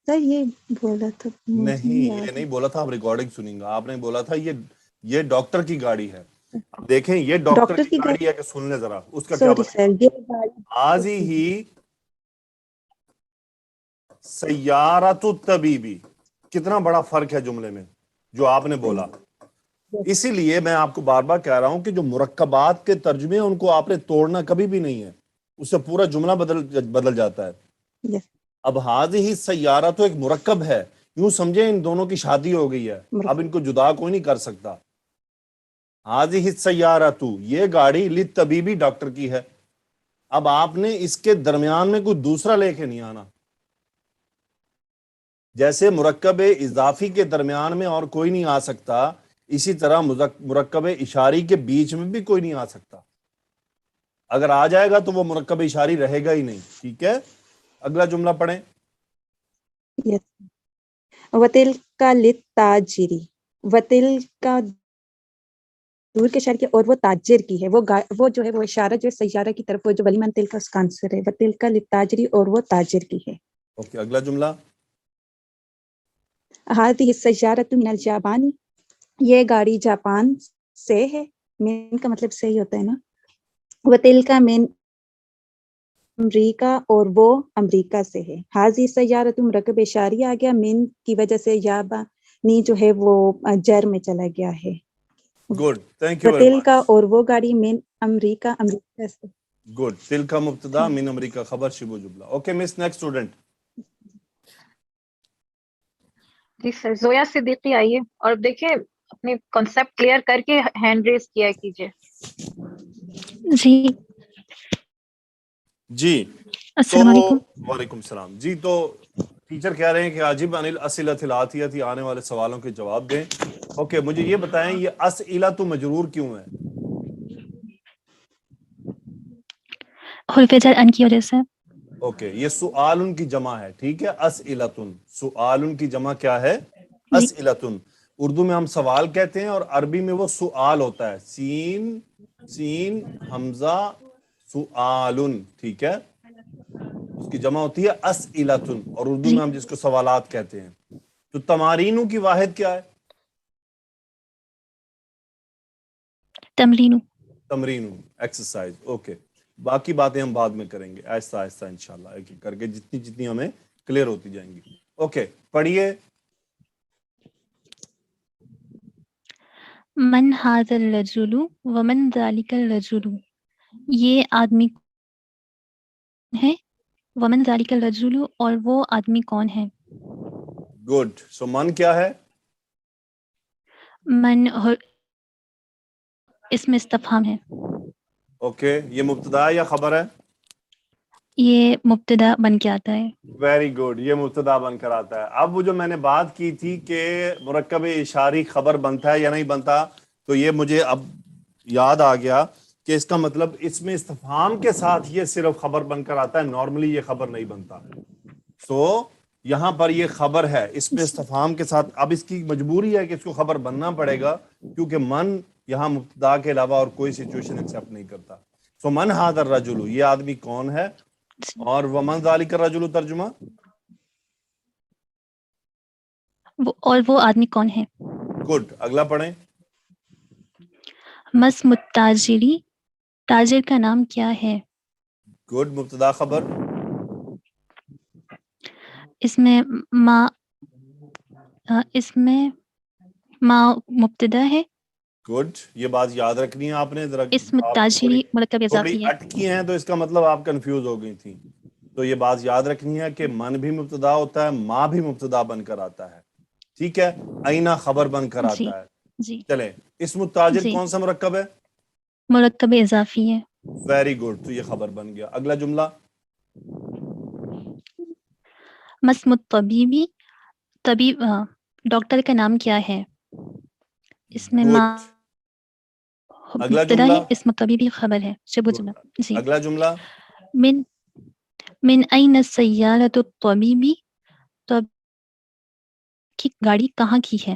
سر یہ بولا تھا، مجھے نہیں یاد یہ نہیں بولا تھا، آپ ریکارڈنگ سنیں گا۔ آپ نے بولا تھا یہ ڈاکٹر کی گاڑی ہے۔ اب دیکھیں یہ ڈاکٹر کی گاڑی ہے کہ سن لیں ذرا، اس کا کیا سوری بنے سر، گا؟ یہ گاڑی حاضی ہی سیارۃ الطبیبی، کتنا بڑا فرق ہے جملے میں جو آپ نے بولا۔ اسی لیے میں آپ کو بار بار کہہ رہا ہوں کہ جو مرکبات کے ترجمے ہیں ان کو آپ نے توڑنا کبھی بھی نہیں ہے، اس سے پورا جملہ بدل جاتا ہے. Yes. اب ہاذہ سیارہ تو ایک مرکب ہے، یوں سمجھیں ان دونوں کی شادی ہو گئی ہے، اب ان کو جدا کوئی نہیں کر سکتا. ہاذہ سیارہ تو یہ گاڑی للطبیبی ڈاکٹر کی ہے. اب آپ نے اس کے درمیان میں کوئی دوسرا لے کے نہیں آنا. جیسے مرکب اضافی کے درمیان میں اور کوئی نہیں آ سکتا، اسی طرح مرکب اشاری کے بیچ میں بھی کوئی نہیں آ سکتا. اگر آ جائے گا تو وہ مرکب اشاری رہے گا ہی نہیں. ٹھیک ہے، اگلا جملہ پڑھیں. Yes. وَتِلْكَ لِلتَّاجِرِ، وَتِلْكَ دور کے اشارے کی، اور وہ تاجر کی ہے. وہ جو ہے وہ اشارہ جو ہے سیارہ کی طرف، وہ جو ولیمن تل کا اس کا آنسر ہے. وَتِلْكَ لِلتَّاجِرِ، اور وہ تاجر کی ہے. اوکے، اگلا جملہ. هذه السيارة من اليابان، یہ گاڑی جاپان سے ہے. من کا مطلب سے ہی ہوتا ہے نا. وَتِلْكَ من امریکہ، اور وہ امریکہ سے ہے. هذه السيارة مرکب اشاری آ گیا، من کی وجہ سے یابانی جو ہے وہ جر میں چلا گیا ہے. گڈ، تھینک یو ویری وَتِلْكَ، مچ. اور وہ گاڑی من امریکہ، امریکہ سے. گڈ، تل کا مبتدا، من امریکہ خبر، شبہ جملہ. Okay miss, next student. جی سر، زویا صدیقی آئیے اور دیکھیں اپنے کانسیپٹ کلیئر کر کے ہینڈ ریز کیا کیجیے. جی جی تو السلام علیکم. وعلیکم السلام. جی تو ٹیچر کہہ رہے ہیں کہ عجیب عن الاسئلۃ الآتیہ، آنے والے سوالوں کے جواب دیں. اوکے، مجھے یہ بتائیں یہ اسئلہ تو مجرور کیوں ہے؟ حروف جر ان کی وجہ سے. اوکے، یہ سؤال کی جمع ہے. ٹھیک ہے، اسئلۃن، سؤال کی جمع کیا ہے؟ جی اسئلۃن. اردو میں ہم سوال کہتے ہیں اور عربی میں وہ سؤال ہوتا ہے، سین حمزہ سؤالن. ٹھیک ہے، اس کی جمع ہوتی ہے اسئلۃن، اور اردو جی میں ہم جس کو سوالات کہتے ہیں. تو تمارینوں کی واحد کیا ہے؟ تمرین. تمرینوں، ایکسرسائز. اوکے، باقی باتیں ہم بعد میں کریں گے آہستہ آہستہ انشاءاللہ، ایک ایک کر کے جتنی ہمیں کلیئر ہوتی جائیں گی. اوکے، پڑھیے. من ھذا الرجل ومن ذلک الرجل، یہ آدمی ہے، ومن ذلک الرجل، اور وہ آدمی کون ہے. گڈ. سو من کیا ہے؟ من اسم استفہام ہے. اوکے، یہ مبتدا یا خبر ہے؟ یہ مبتدا بن کے آتا ہے. ویری گڈ، یہ مبتدا بن کر آتا ہے. اب وہ جو میں نے بات کی تھی کہ مرکب اشاری خبر بنتا ہے یا نہیں بنتا، تو یہ مجھے اب یاد آ گیا کہ اس کا مطلب اس میں استفہام کے ساتھ یہ صرف خبر بن کر آتا ہے، نارملی یہ خبر نہیں بنتا. سو یہاں پر یہ خبر ہے، اس میں استفہام کے ساتھ. اب اس کی مجبوری ہے کہ اس کو خبر بننا پڑے گا، کیونکہ من یہاں مبتدا کے علاوہ اور کوئی سچویشن ایکسیپٹ نہیں کرتا. سو من ھذا الرجل، یہ آدمی کون ہے، اور ومن ذالک الرجل ترجمہ. اور وہ آدمی کون ہے. گڈ، اگلا پڑھیں. مس متاجری، تاجر کا نام کیا ہے. گڈ، مبتدا خبر. اس میں ما مبتدا ہے. گڈ، یہ بات یاد رکھنی ہے آپ نے. ذرا اسم آپ تاجری مرکب تھوڑی اضافی ہے. اٹکی ہیں تو اس کا مطلب آپ کنفیوز ہو گئی تھیں. تو یہ بات یاد رکھنی ہے کہ من بھی مبتدا ہوتا ہے، ما بھی مبتدا بن کر آتا ہے. ٹھیک ہے، آئینہ خبر بن کر جی آتا ہے. جی چلیں، اسم التاجر جی کون سا مرکب ہے؟ مرکب اضافی ہے. ویری گڈ، تو یہ خبر بن گیا. اگلا جملہ. مسم الطبیبی، طبیب ڈاکٹر کا نام کیا ہے. اس میں ما گڈ، اگلا مبتدا جملہ. ہے، اسم طبیبی خبر ہے، شبہ جملہ. جی. اگلا جملہ. من این السیارۃ الطبیبی، طب کی گاڑی کہاں کی ہے.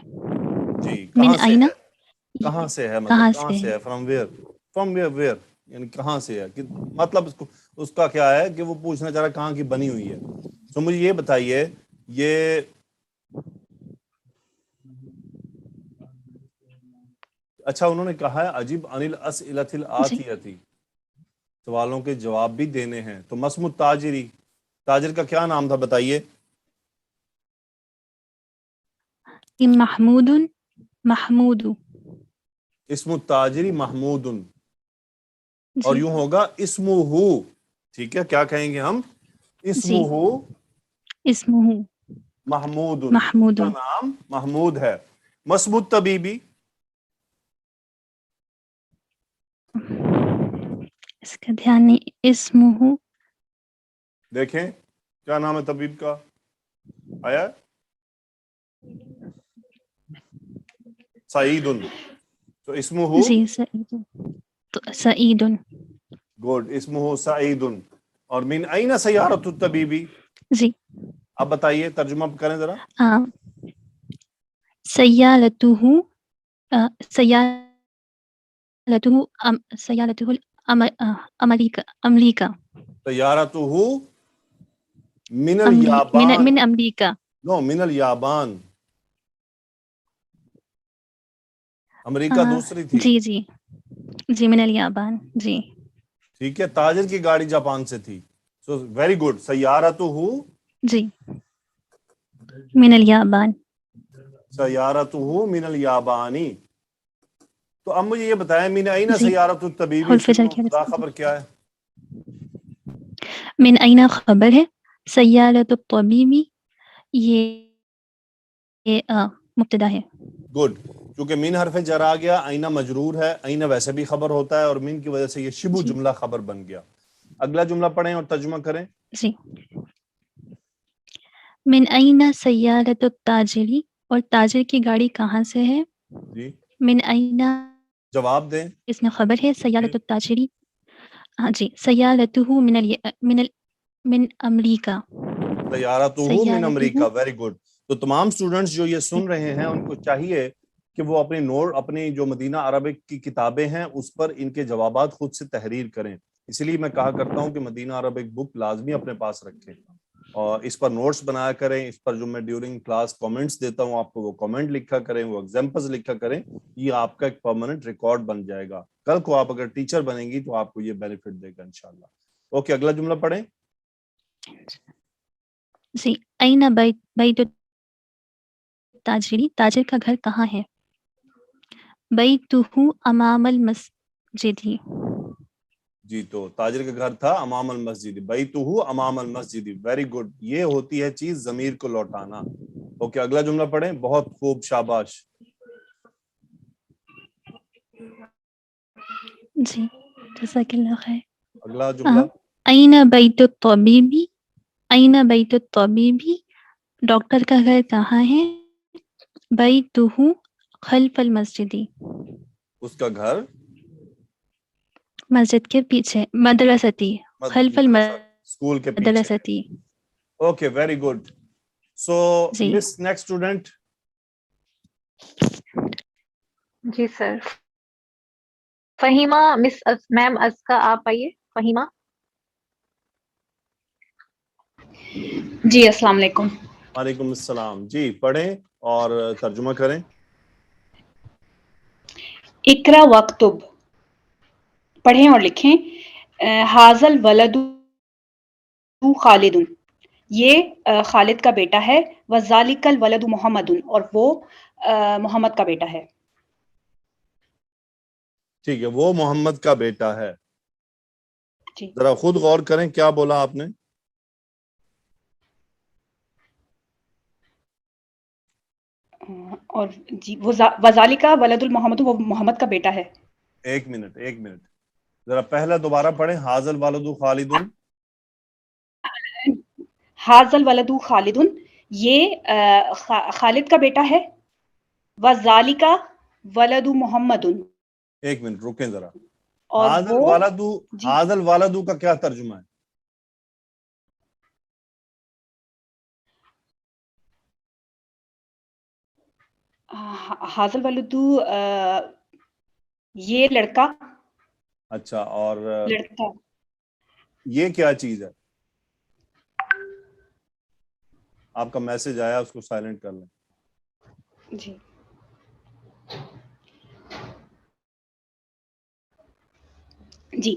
جی، من کہاں سے آئینہ، ہے؟ کہاں سے ہے، مطلب کہاں کہاں سے سے ہے. ہے؟ From where. فرام ویئر یعنی کہاں سے ہے، مطلب اس کا کیا ہے کہ وہ پوچھنا چاہ رہا ہے کہاں کی بنی ہوئی ہے. تو مجھے یہ بتائیے، یہ اچھا انہوں نے کہا ہے عجیب عن الاسئلۃ جی الآتیہ، سوالوں کے جواب بھی دینے ہیں. تو مسم التاجری، تاجر کا کیا نام تھا بتائیے. محمود، محمود. اسم التاجری محمود، اور جی یوں ہوگا اسمہ، ٹھیک ہے، کیا کہیں گے ہم؟ اسمہ اسمہ محمود، محمود، کا نام محمود ہے. مسم الطبیبی، اس کا دھیان نہیں. اسمہ دیکھیں کیا نام ہے طبیب کا، آیا؟ سعید. تو اسمہ، جی سعید، تو سعید. گڈ، اسمہ سعید. اور من این سیارۃ الطبیبی، جی اب بتائیے ترجمہ کریں ذرا. سیالتہ، سیالتہ امریکہ، سیارتہ من الیابان، من امریکہ. نو من الیابان، امریکہ دوسری تھی. جی جی جی من الیابان. جی ٹھیک ہے، تاجر کی گاڑی جاپان سے تھی. So very good. سیارتہ جی من الیابان. سیارتہ من الیابانی. تو اب مجھے یہ بتائیں من این جی سیارۃ الطبیبی، اس حرف کی جر کی مبتدا خبر کیا ہے؟ من این خبر ہے، سیالت الطبیبی یہ مبتدا ہے. گڈ، کیونکہ من حرف جر آ گیا، آئینہ مجرور ہے، آئینہ ویسے بھی خبر ہوتا ہے، اور من کی وجہ سے یہ شبہ جی جملہ خبر بن گیا. اگلا جملہ پڑھیں اور ترجمہ کریں. جی من این سیالت التاجری، اور تاجر کی گاڑی کہاں سے ہے؟ جی من این جواب دیں. اس میں خبر ہے، سیالت التاجری، ہاں جی، سیالتہ من امریکہ. سیارتہ من سیالتہ امریکہ، ویری گڈ. تو تمام اسٹوڈنٹس جو یہ سن رہے ہیں ان کو چاہیے کہ وہ اپنی جو مدینہ عربک کی کتابیں ہیں اس پر ان کے جوابات خود سے تحریر کریں. اسی لیے میں کہا کرتا ہوں کہ مدینہ عربک بک لازمی اپنے پاس رکھیں اور اس پر نوٹس بنایا کریں. اس پر جو میں ڈیورنگ کلاس کامنٹس دیتا ہوں آپ کو، وہ کامنٹ لکھا کریں، وہ ایگزامپلز لکھا کریں. یہ آپ کا ایک پرماننٹ ریکارڈ بن جائے گا. کل کو آپ اگر ٹیچر بنیں گی تو آپ کو یہ بینیفٹ دے گا انشاءاللہ. اوکے، اگلا جملہ پڑھیں. جی این بیت التاجری، تاجر کا گھر کہاں ہے؟ بیتہ امام المسجد. جی، تو تاجر کا گھر تھا امام المسجد، بیتہ امام المسجد. Very good. یہ ہوتی ہے چیز ضمیر کو لوٹانا. اوکے، اگلا جملہ پڑھیں. بہت خوب، شاباش. جی جزاک اللہ خیر. اگلا جملہ. این بیت الطبیبی، این بیت الطبیبی، ڈاکٹر کا گھر کہاں ہے؟ بیتہ خلف المسجد، اس کا گھر مسجد کے پیچھے. مدرستی، خلف اسکول کے پیچھے. المدرستی. Okay, very good. سو جی مس نیکسٹ اسٹوڈنٹ. جی sir. Fahima, miss ma'am Azka, آپ آئیے. فہیمہ. جی السلام علیکم. وعلیکم السلام. جی پڑھیں اور ترجمہ کریں. اقرا وقتب، پڑھیں اور لکھیں. حاضل ولد خالد، یہ خالد کا بیٹا ہے. وذالک الولد محمد، اور وہ محمد کا بیٹا ہے. ٹھیک ہے، وہ محمد کا بیٹا ہے. جی ذرا خود غور کریں کیا بولا آپ نے. اور جی وذالک ولد المحمد، وہ محمد کا بیٹا ہے. ایک منٹ ذرا پہلا دوبارہ پڑھیں. حاضل والد خالد. حاضل ولد خالد، یہ خالد کا بیٹا ہے. وذالک ولد محمد. ایک منٹ رکیں ذرا. اور حاضل وہ والد، جی حاضل والد کا کیا ترجمہ ہے؟ حاضل ولد، یہ لڑکا. اچھا، اور لڑکا. یہ کیا چیز ہے؟ آپ کا میسج آیا، اس کو سائلنٹ کر لیں. جی جی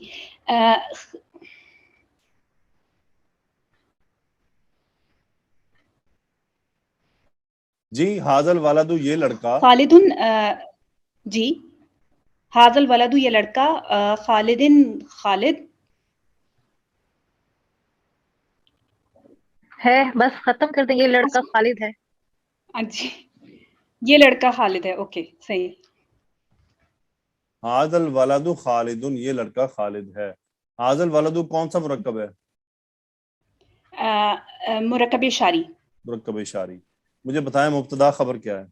جی، حاضل والد، یہ لڑکا. خالد. جی حاضل ولدو یہ لڑکا خالدن خالد ہے، بس ختم کر دیں، یہ لڑکا خالد ہے. جی یہ لڑکا خالد ہے. اوکے صحیح. حاذ الولد خالد، یہ لڑکا خالد ہے. حاذ الولد کون سا مرکب ہے؟ مرکب اشاری. مرکب اشاری. مجھے بتائیں مبتدا خبر کیا ہے؟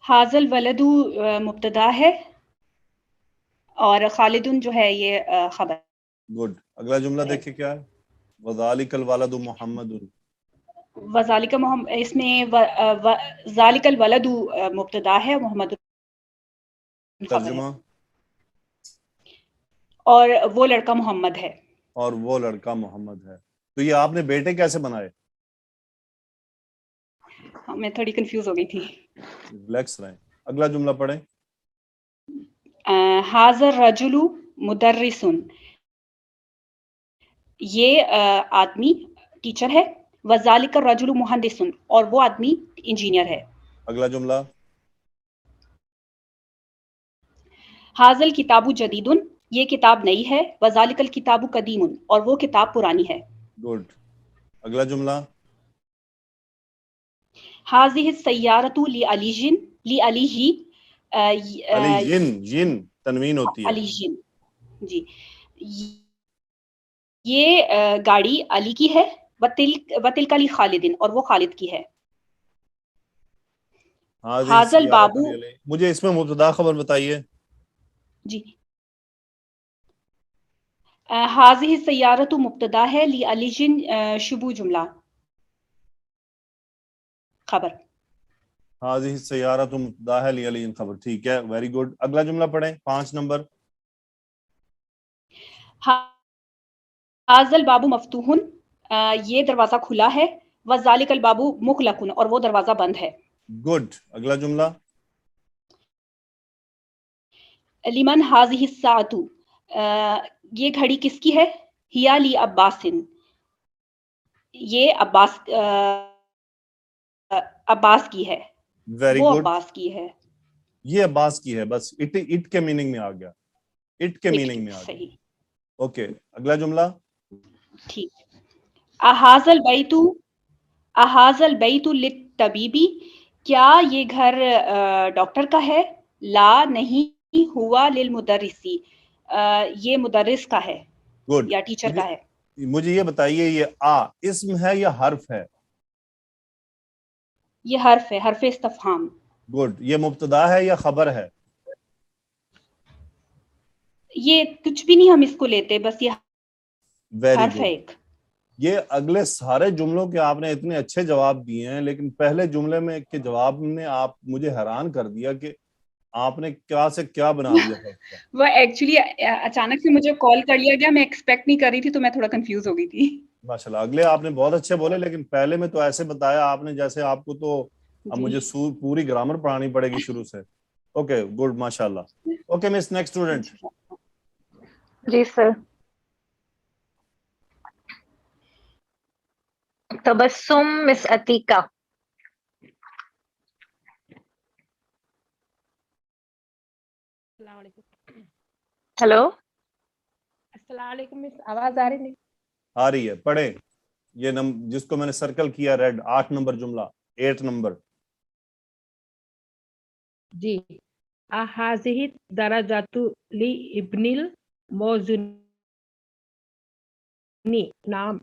حاضل ولدو مبتدا ہے اور خالدن جو ہے یہ خبر. گڈ. اگلا جملہ دیکھیں کیا ہے؟ وذالک الولد محمد. وذالک محمد، اس میں ذالک الولد مبتدا ہے، محمد خبر ہے، ترجمہ. اور وہ لڑکا محمد ہے. اور وہ لڑکا محمد ہے. تو یہ آپ نے بیٹے کیسے بنائے؟ میں تھوڑی کنفیوز ہو گئی تھی. ریلیکس رہیں. اگلا جملہ پڑھیں. حاضر رجل مدرسن، یہ آدمی ٹیچر ہے. وذالک الرجل مہندسن، اور وہ آدمی انجینئر ہے. اگلا جملہ. حاضل کتاب جدید، یہ کتاب نئی ہے. وذالک الکتاب قدیم، اور وہ کتاب پرانی ہے. گڈ. اگلا جملہ. حاضہ السیارۃ لعلی علی جن تنوین ہوتی ہے. علی جن، جی یہ گاڑی علی کی ہے. وتلک لخالد، اور وہ خالد کی ہے. حاضل بابو، مجھے اس میں مبتدا خبر بتائیے. جی حاضہ السیارۃ مبتدا ہے، لعلی جن شبو جملہ خبر. حاضہ السیارۃ مبتدا ہے، لعلی خبر. ٹھیک ہے، ویری گڈ. اگلا جملہ پڑھیں، 5 نمبر. حاضل بابو مفتوح، یہ دروازہ کھلا ہے. وذالک الباب مغلق، اور وہ دروازہ بند ہے. گڈ. اگلا جملہ. لمن حاضہ الساعۃ، یہ گھڑی کس کی ہے. ہیا لی عباس، یہ عباس کی ہے. ویری وہ گڈ. عباس کی ہے. یہ عباس کی ہے. بس اٹ کے میننگ میں آ گیا. اٹ کے میننگ میں آ گیا. صحیح. اوکے. اگلا جملہ. ٹھیک. احاظ البیت للطبیبی، کیا یہ گھر ڈاکٹر کا ہے. لا نہیں، ہوا للمدرسی، یہ مدرس کا ہے گڈ. یا ٹیچر کا ہے. مجھے یہ بتائیے، یہ اسم ہے یا حرف ہے؟ یہ حرف ہے، حرف استفہام. گڈ. یہ مبتدا ہے یا خبر ہے؟ یہ کچھ بھی نہیں ہم اس کو لیتے، بس یہ ویری حرف ہے گڈ. ایک. یہ اگلے سارے جملوں کے آپ نے اتنے اچھے جواب دیے ہیں، لیکن پہلے جملے میں کے جواب نے آپ مجھے حیران کر دیا کہ آپ نے کیا سے کیا بنا دیا تھا. وہ ایکچولی اچانک سے مجھے کال کر لیا گیا، میں ایکسپیکٹ نہیں کر رہی تھی، تو میں تھوڑا کنفیوز ہو گئی تھی. ماشاءاللہ. اگلے آپ نے بہت اچھے بولے، لیکن پہلے میں تو ایسے بتایا آپ نے جیسے آپ کو تو اب مجھے پوری گرامر پڑھانی پڑے گی شروع سے. Okay good. ماشاءاللہ. Okay miss. Next student. جی سر. تبسم مس عتیقہ. السلام علیکم. ہیلو. السلام علیکم مس، آواز آ رہی نہیں؟ آ رہی ہے. پڑھیں یہ جس کو میں نے سرکل کیا ریڈ، 8 نمبر جملہ. 8 نمبر. جی. احاظہ درجات لابن الموزنی، نام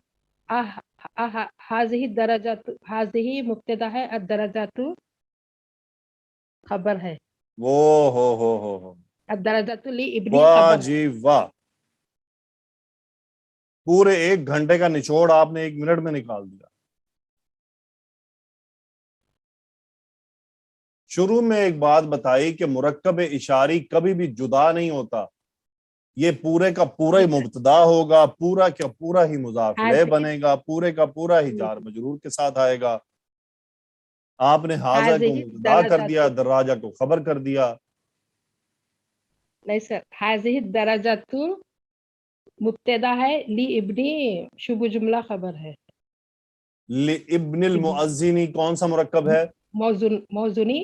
حاظہ درجات، حاظہ مبتدا ہے، الدرجات خبر ہے. وہ ہو الدرجات لابن واہ خبر. جی واہ. پورے 1 گھنٹے کا نچوڑ آپ نے 1 منٹ میں نکال دیا. شروع میں ایک بات بتائی کہ مرکب اشاری کبھی بھی جدا نہیں ہوتا. یہ پورے کا پورا ہی مبتدا ہوگا، پورا کا پورا ہی مضاف الیہ بنے گا، پورے کا پورا ہی جار مجرور کے ساتھ آئے گا. آپ نے حاضہ کو مبتدا کر دیا، دراجہ کو خبر کر دیا. نہیں سر، حاظہ درجات مبتدا ہے، لابن شبہ جملہ خبر ہے. لابن المؤذنی کون سا مرکب ہے؟ موزنی.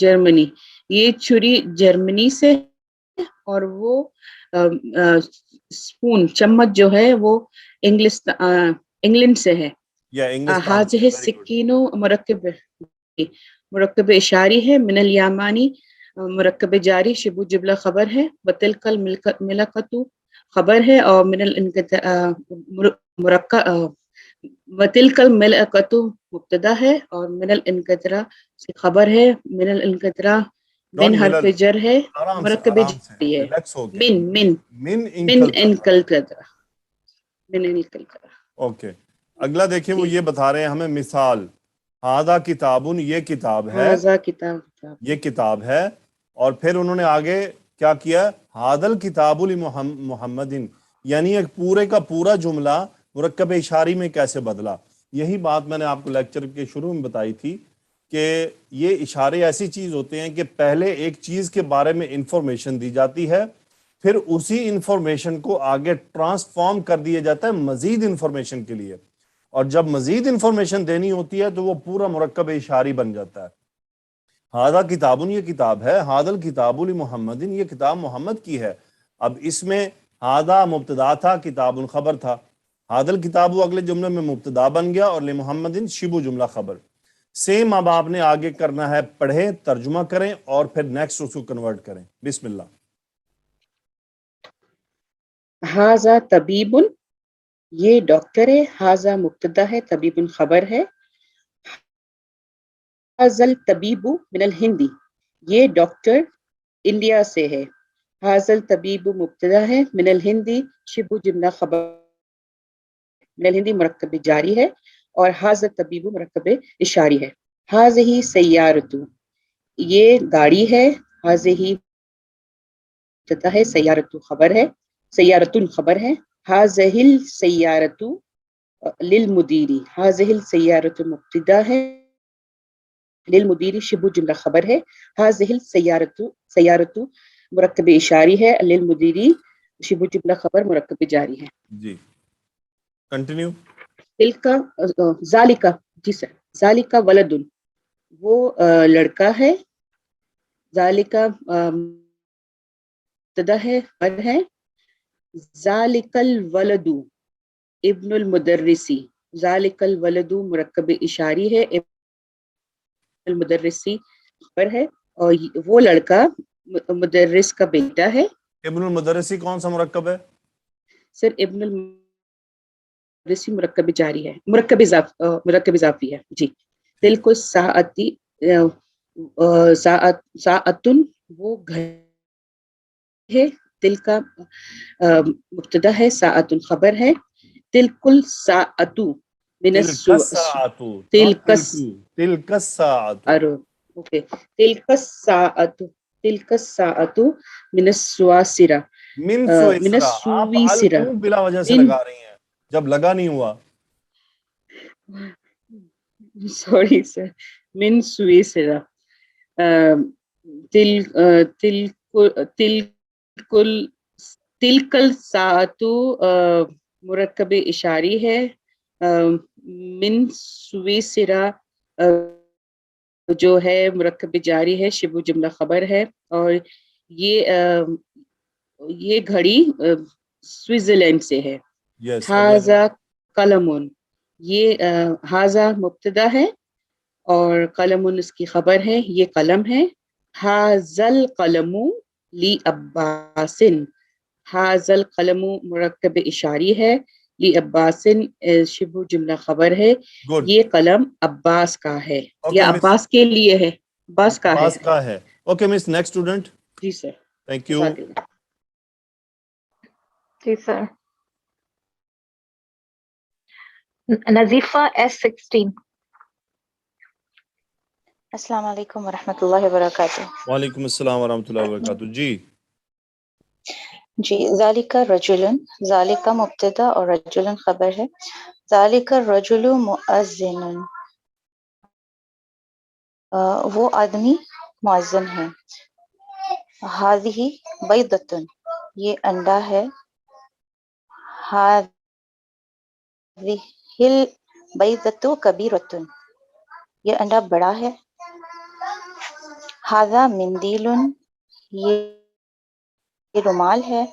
جرمنی. یہ چھری جرمنی سے اور وہ اسپون چمچ جو ہے وہ انگلینڈ سے ہے. حاضح سکینو مرکب اشاری ہے. من الیامانی مرکب جاری شبو جملہ خبر ہے. وتلک الملکۃ خبر ہے. اور من وتلک الملکۃ مبتدا ہے. اور من الانقطرا سے خبر ہے. من الانقطرا من حرف جر ہے. مرکب جاری ہے. من انقطرا. اوکے اگلا دیکھیں وہ یہ بتا رہے ہیں ہمیں مثال. ہاذا کتابن یہ کتاب ہے. یہ کتاب ہے. اور پھر انہوں نے آگے کیا کیا؟ ہاذل کتاب محمد، یعنی ایک پورے کا پورا جملہ مرکب اشاری میں کیسے بدلا. یہی بات میں نے آپ کو لیکچر کے شروع میں بتائی تھی کہ یہ اشارے ایسی چیز ہوتے ہیں کہ پہلے ایک چیز کے بارے میں انفارمیشن دی جاتی ہے، پھر اسی انفارمیشن کو آگے ٹرانسفارم کر دیا جاتا ہے مزید انفارمیشن کے لیے، اور جب مزید انفارمیشن دینی ہوتی ہے تو وہ پورا مرکب اشاری بن جاتا ہے. ہاذا کتابن یہ کتاب ہے. ہاذل کتاب لمحمد یہ کتاب محمد کی ہے. اب اس میں ہاذا مبتدا تھا، کتاب خبر تھا. ہاذل کتاب اگلے جملے میں مبتدا بن گیا اور لمحمد شبو جملہ خبر. سیم اب آپ نے آگے کرنا ہے، پڑھیں، ترجمہ کریں اور پھر نیکسٹ اس کو کنورٹ کریں. بسم اللہ. ہاذا طبیب یہ ڈاکٹر ہے. ہاذا مبتدا ہے، طبیب خبر ہے. ہاذل طبیب من الہندی یہ ڈاکٹر انڈیا سے ہے. ہاذل طبیب مبتدا ہے. من الہندی شبہ جملہ خبر. من الہندی مرکب جاری ہے اور ہاذا طبیب مرکب اشاری ہے. ہاذہ سیارۃ یہ گاڑی ہے. ہاذہ مبتدا ہے، سیارۃ خبر ہے. سیارۃ خبر ہے. ہاذہ السیارۃ للمدیری. ہاذہ السیارۃ مبتدا ہے، للمدیری شبہ جملہ خبر ہے. ہاذہ السیارۃ مرکب اشاری ہے. للمدیری شبہ جملہ خبر مرکب جاری ہے. جی کنٹینیو. تلکا ذالکا جی سر. ذالکا ولد وہ لڑکا ہے. ذالکا مبتدا ہے، خبر ہے. ذالک الولد ابن المدرسی. ذالک الولد مرکب اشاری ہے. المدرسی خبر ہے. اور وہ لڑکا مدرس کا بیٹا ہے. ابن المدرسی کون سا مرکب ہے؟ سر ابن المدرسی مرکب جاری ہے، مرکب اضافی ہے. جی. تلک الساعتی ساعتن وہ گھر ہے. تلک مبتدا ہے، ساعتن خبر ہے. تلک الساعۃ من تلک الساعۃ اوکے. تلک الساعۃ من السواسرہ. من من سویسرا. آپ ال السویسرہ کیوں بلا وجہ سے لگا رہی ہیں جب لگا نہیں ہوا؟ Sorry sir. من سویسرا. تلک الساعۃ مرکب اشاری ہے. من سویسرا جو ہے مرکب جاری ہے، شبہ جملہ خبر ہے. اور یہ گھڑی سوئٹزرلینڈ سے ہے. ہاذا قلم یہ ہاذا مبتدا ہے اور قلم اس کی خبر ہے. یہ قلم ہے. ہاذل قلم لی عباس. ہاذل قلم مرکب اشاری ہے. لی عباس شبہ جملہ خبر ہے. یہ قلم عباس کا ہے یا عباس کے لیے ہے. عباس کا ہے. Okay miss. Next student. جی سر. Thank you. جی سر. نظیفہ S16. السلام علیکم ورحمۃ اللہ وبرکاتہ. وعلیکم السلام ورحمۃ اللہ وبرکاتہ. جی ذالک رجل. ذالک مبتدا اور رجل خبر ہے. ذالک الرجل مؤذن وہ آدمی مؤذن ہے. ہذہ بیضۃ یہ انڈا ہے. ہذہ البیضۃ کبیرۃ یہ انڈا بڑا ہے. ھذا مندیل، یہ رومال ہے.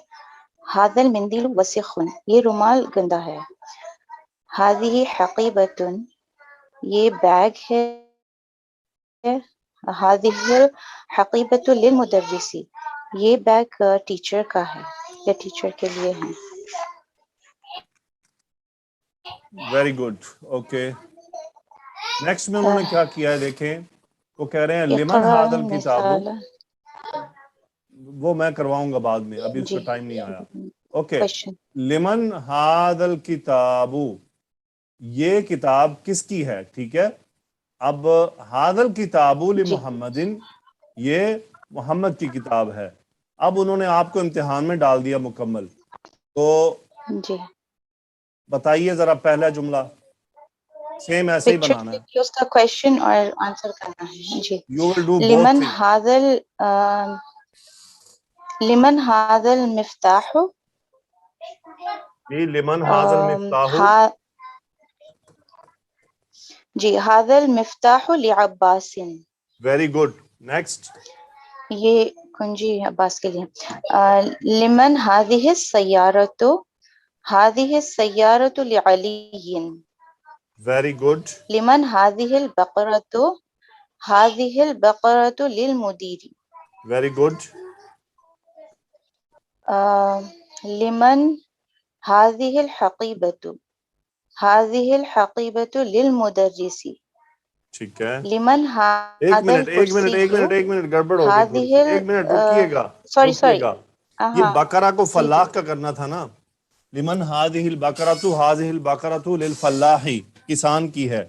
ھذا المندیل وسخ، یہ رومال گندا ہے. ھذہ حقیبۃ، یہ بیگ ہے. ھذہ الحقیبۃ للمدرس، یہ بیگ ٹیچر کا ہے یا ٹیچر کے لیے ہے. Very good. اوکے نیکسٹ میں انہوں نے کیا کیا ہے دیکھیں، وہ کہہ رہے ہیں لمن اقرأ ھذا الکتاب، مثال. وہ میں کرواؤں گا بعد میں، ابھی اس جی کا ٹائم نہیں آیا. Okay question. لمن ھذا الکتاب، یہ کتاب کس کی ہے؟ ٹھیک ہے. اب ھذا الکتاب جی لمحمد، یہ محمد کی کتاب ہے. اب انہوں نے آپ کو امتحان میں ڈال دیا مکمل، تو جی بتائیے ذرا پہلا جملہ سیم ایسے ہی پکچر بنانا ہے. دیکھ کے اس کا کوشچن اور آنسر کرنا ہے. جی یو ول ڈو بوتھ لمن تھنگ. ھذا لمن ھذا المفتاح، جی لمن ھذا المفتاح. جی ھذا المفتاح لعباس، ویری گڈ. نیکسٹ. یہ کنجی عباس کے لیے. لمن ھذہ السیارۃ، ھذہ السیارۃ لعلی، ویری گڈ. لمن ھذہ البقرۃ، ھذہ البقرۃ للمدیر. Very good. لمن ھذہ الحقیبۃ، ھذہ الحقیبۃ للمدرس. ٹھیک ہے. لمن ایک ھذا منٹ ایک منٹ الکرسی، ایک منٹ ایک منٹ، گڑبڑ ہو گئی تھوڑی سی. ھذہ ایک منٹ رکیے گا سوری رکیے گا. یہ ہاں بقرہ کو جی جی فلاح کا کرنا تھا نا. لمن ھذہ البقرۃ، ھذہ البقرۃ للفلاح، کسان کی ہے.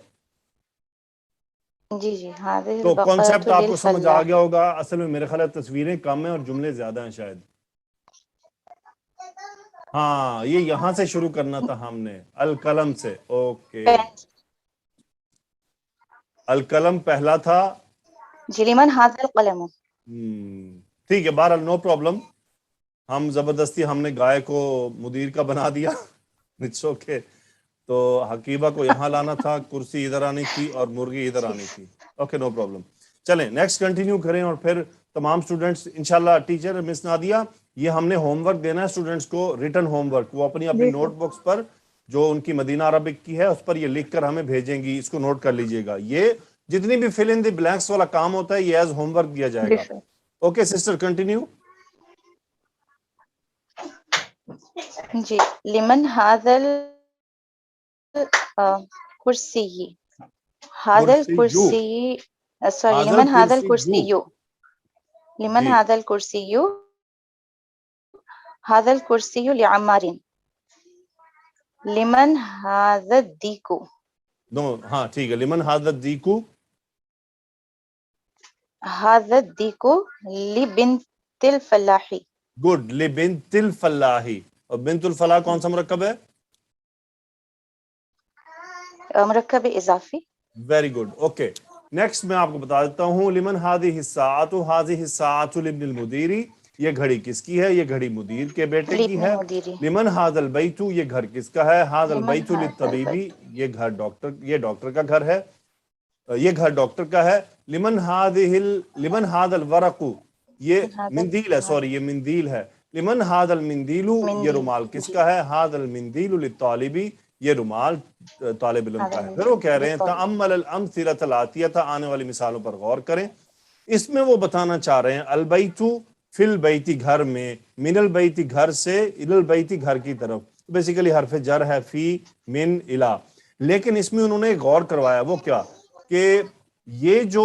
جی جی ھذہ تو البقرۃ کانسیپٹ آپ کو سمجھ آ للفلاح. گیا ہوگا. اصل میں میرے خیال ہے تصویریں کم ہیں اور جملے زیادہ ہیں شاید. ہاں یہ یہاں سے شروع کرنا تھا ہم نے، القلم سے. اوکے القلم پہلا تھا. جی لمن ھذا القلم. ٹھیک ہے بہرحال نو پرابلم. ہم زبردستی ہم نے گائے کو مدیر کا بنا دیا. It's okay. تو حقیبہ کو یہاں لانا تھا، کرسی ادھر آنی تھی اور مرغی ادھر آنی تھی. Okay no problem. چلیں نیکسٹ کنٹینیو کریں. اور پھر تمام اسٹوڈنٹس انشاءاللہ ٹیچر مس نادیہ، یہ ہم نے ہوم ورک دینا ہے اسٹوڈنٹس کو، ریٹن ہوم ورک. وہ اپنی جی نوٹ سر. بکس پر جو ان کی مدینہ عربک کی ہے اس پر یہ لکھ کر ہمیں بھیجیں گی. اس کو نوٹ کر لیجئے گا. یہ جتنی بھی فل ان دی بلینکس والا کام ہوتا ہے یہ ایز ہوم ورک دیا جائے جی گا. سر. Okay sister continue. جی لمن ھذا الکرسی، ھذا کرسیو، الکرسی سوری حاضر لمن ھذا کرسیو. الکرسی، لمن جی ھذا الکرسی، ھذا الکرسی لعمار. لمن ھذا الدیک، نو ہاں ٹھیک ہے. لمن ھذا الدیک، ھذا الدیک لبنت الفلاح. گڈ. لبنت الفلاح. اور بنت الفلاح کون سا مرکب ہے؟ مرکب اضافی. Very good. اوکے نیکسٹ میں آپ کو بتا دیتا ہوں. لمن ھذہ الساعۃ، ھذہ الساعۃ لابن المدیر، یہ گھڑی کس کی ہے؟ یہ گھڑی مدیر کے بیٹے کی لابن ہے. المدیر. لمن ھذا البیت، یہ گھر کس کا ہے؟ ھذا لمن البیت ھذا للطبیب، البیت. یہ گھر ڈاکٹر، یہ ڈاکٹر کا گھر ہے، یہ گھر ڈاکٹر کا ہے. لمن ھذا الورق، یہ ھذا مندیل ہے، سوری یہ مندیل ہے. لمن ھذا المندیل، یہ المندیل. رومال کس جی کا ہے؟ ھذا المندیل للطالب، یہ رومال طالب علم ھذا کا ہے. پھر وہ کہہ المندیل رہے ہیں للطالب. تأمل الامثلۃ الآتیہ، آنے والی مثالوں پر غور کریں. اس میں وہ بتانا چاہ رہے ہیں البیت فی البیت، گھر میں، من البیت گھر سے، الی البیت گھر کی طرف. بیسیکلی حرف جر ہے فی، من، الی. لیکن اس میں انہوں نے غور کروایا. وہ کیا کہ یہ جو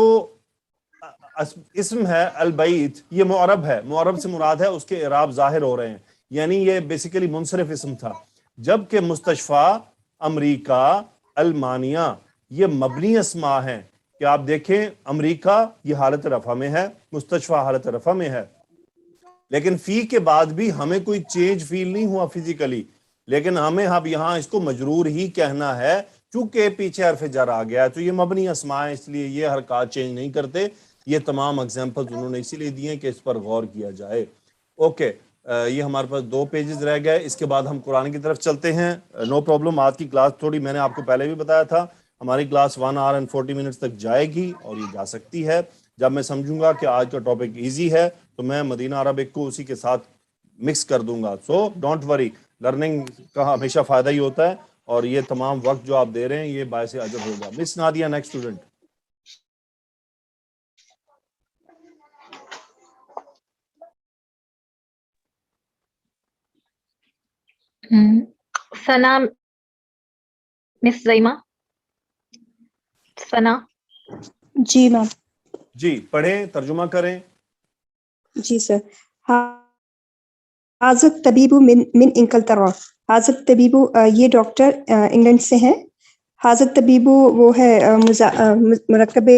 اسم ہے البیت یہ معرب ہے. معرب سے مراد ہے اس کے اعراب ظاہر ہو رہے ہیں، یعنی یہ بیسیکلی منصرف اسم تھا. جبکہ مستشفیٰ، امریکہ، المانیہ یہ مبنی اسماء ہیں. کہ آپ دیکھیں امریکہ یہ حالت رفع میں ہے، مستشفیٰ حالت رفع میں ہے، لیکن فی کے بعد بھی ہمیں کوئی چینج فیل نہیں ہوا فزیکلی. لیکن ہمیں اب یہاں اس کو مجرور ہی کہنا ہے چونکہ پیچھے حرف جر آ گیا ہے. تو یہ مبنی اسماء ہیں، اس لیے یہ حرکات چینج نہیں کرتے. یہ تمام اگزامپلز انہوں نے اسی لیے دیے ہیں کہ اس پر غور کیا جائے. اوکے یہ ہمارے پاس 2 پیجز رہ گئے. اس کے بعد ہم قرآن کی طرف چلتے ہیں. No problem. آج کی کلاس تھوڑی، میں نے آپ کو پہلے بھی بتایا تھا، ہماری کلاس 1 hour and 40 minutes تک جائے گی اور یہ جا سکتی ہے. جب میں سمجھوں گا کہ آج کا ٹاپک ایزی ہے تو میں مدینہ عربک کو اسی کے ساتھ مکس کر دوں گا. سو ڈونٹ وری, لرننگ کا ہمیشہ فائدہ ہی ہوتا ہے, اور یہ تمام وقت جو آپ دے رہے ہیں یہ باعث اجر ہوگا. مس نادیہ, نیکسٹ اسٹوڈنٹ. ثنا, مس زیمہ, ثنا. جی میم. جی پڑھیں, ترجمہ کریں. جی سر. حاضر طبیب من انگلترا. حاضر طبیب یہ ڈاکٹر انگلینڈ سے ہیں. حاضر طبیب وہ ہے مرکب